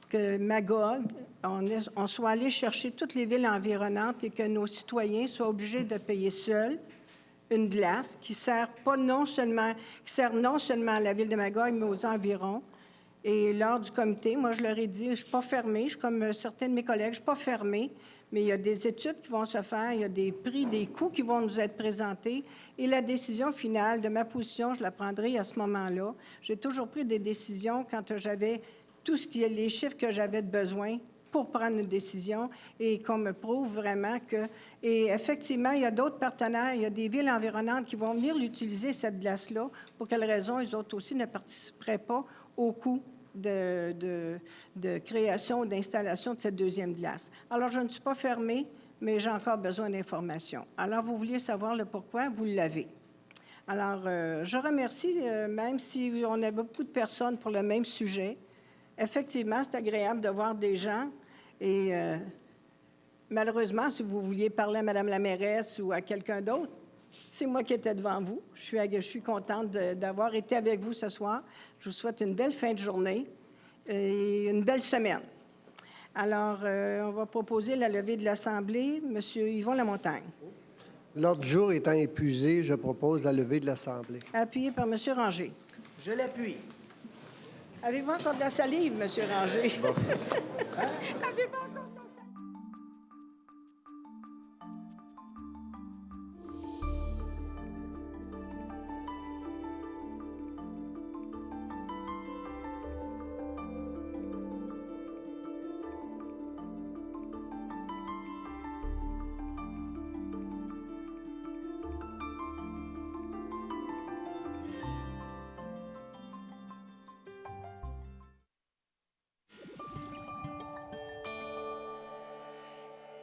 que Magog, on soit allé chercher toutes les villes environnantes et que nos citoyens soient obligés de payer seuls une glace qui sert non seulement à la ville de Magog, mais aux environs. Et lors du comité, moi, je leur ai dit, je ne suis pas fermée, je suis comme certains de mes collègues, je ne suis pas fermée, mais il y a des études qui vont se faire, il y a des prix, des coûts qui vont nous être présentés, et la décision finale de ma position, je la prendrai à ce moment-là. J'ai toujours pris des décisions quand j'avais les chiffres que j'avais de besoin pour prendre une décision, et qu'on me prouve vraiment que... Et effectivement, il y a d'autres partenaires, il y a des villes environnantes qui vont venir l'utiliser, cette glace-là. Pour quelle raison? Les autres aussi ne participeraient pas au coût de création, d'installation de cette deuxième glace. Alors, je ne suis pas fermée, mais j'ai encore besoin d'informations. Alors, vous vouliez savoir le pourquoi, vous l'avez. Alors, je remercie, même si on avait beaucoup de personnes pour le même sujet. Effectivement, c'est agréable de voir des gens et malheureusement, si vous vouliez parler à Mme la mairesse ou à quelqu'un d'autre, c'est moi qui étais devant vous. Je suis contente d'avoir été avec vous ce soir. Je vous souhaite une belle fin de journée et une belle semaine. Alors, on va proposer la levée de l'Assemblée. Monsieur Yvon Lamontagne. L'ordre du jour étant épuisé, je propose la levée de l'Assemblée. Appuyé par Monsieur Ranger. Je l'appuie. Avez-vous encore de la salive, Monsieur Ranger? Bon. Avez-vous encore...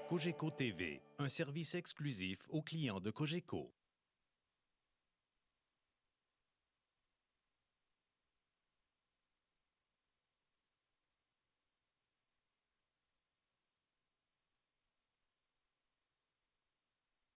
Cogeco TV, un service exclusif aux clients de Cogeco.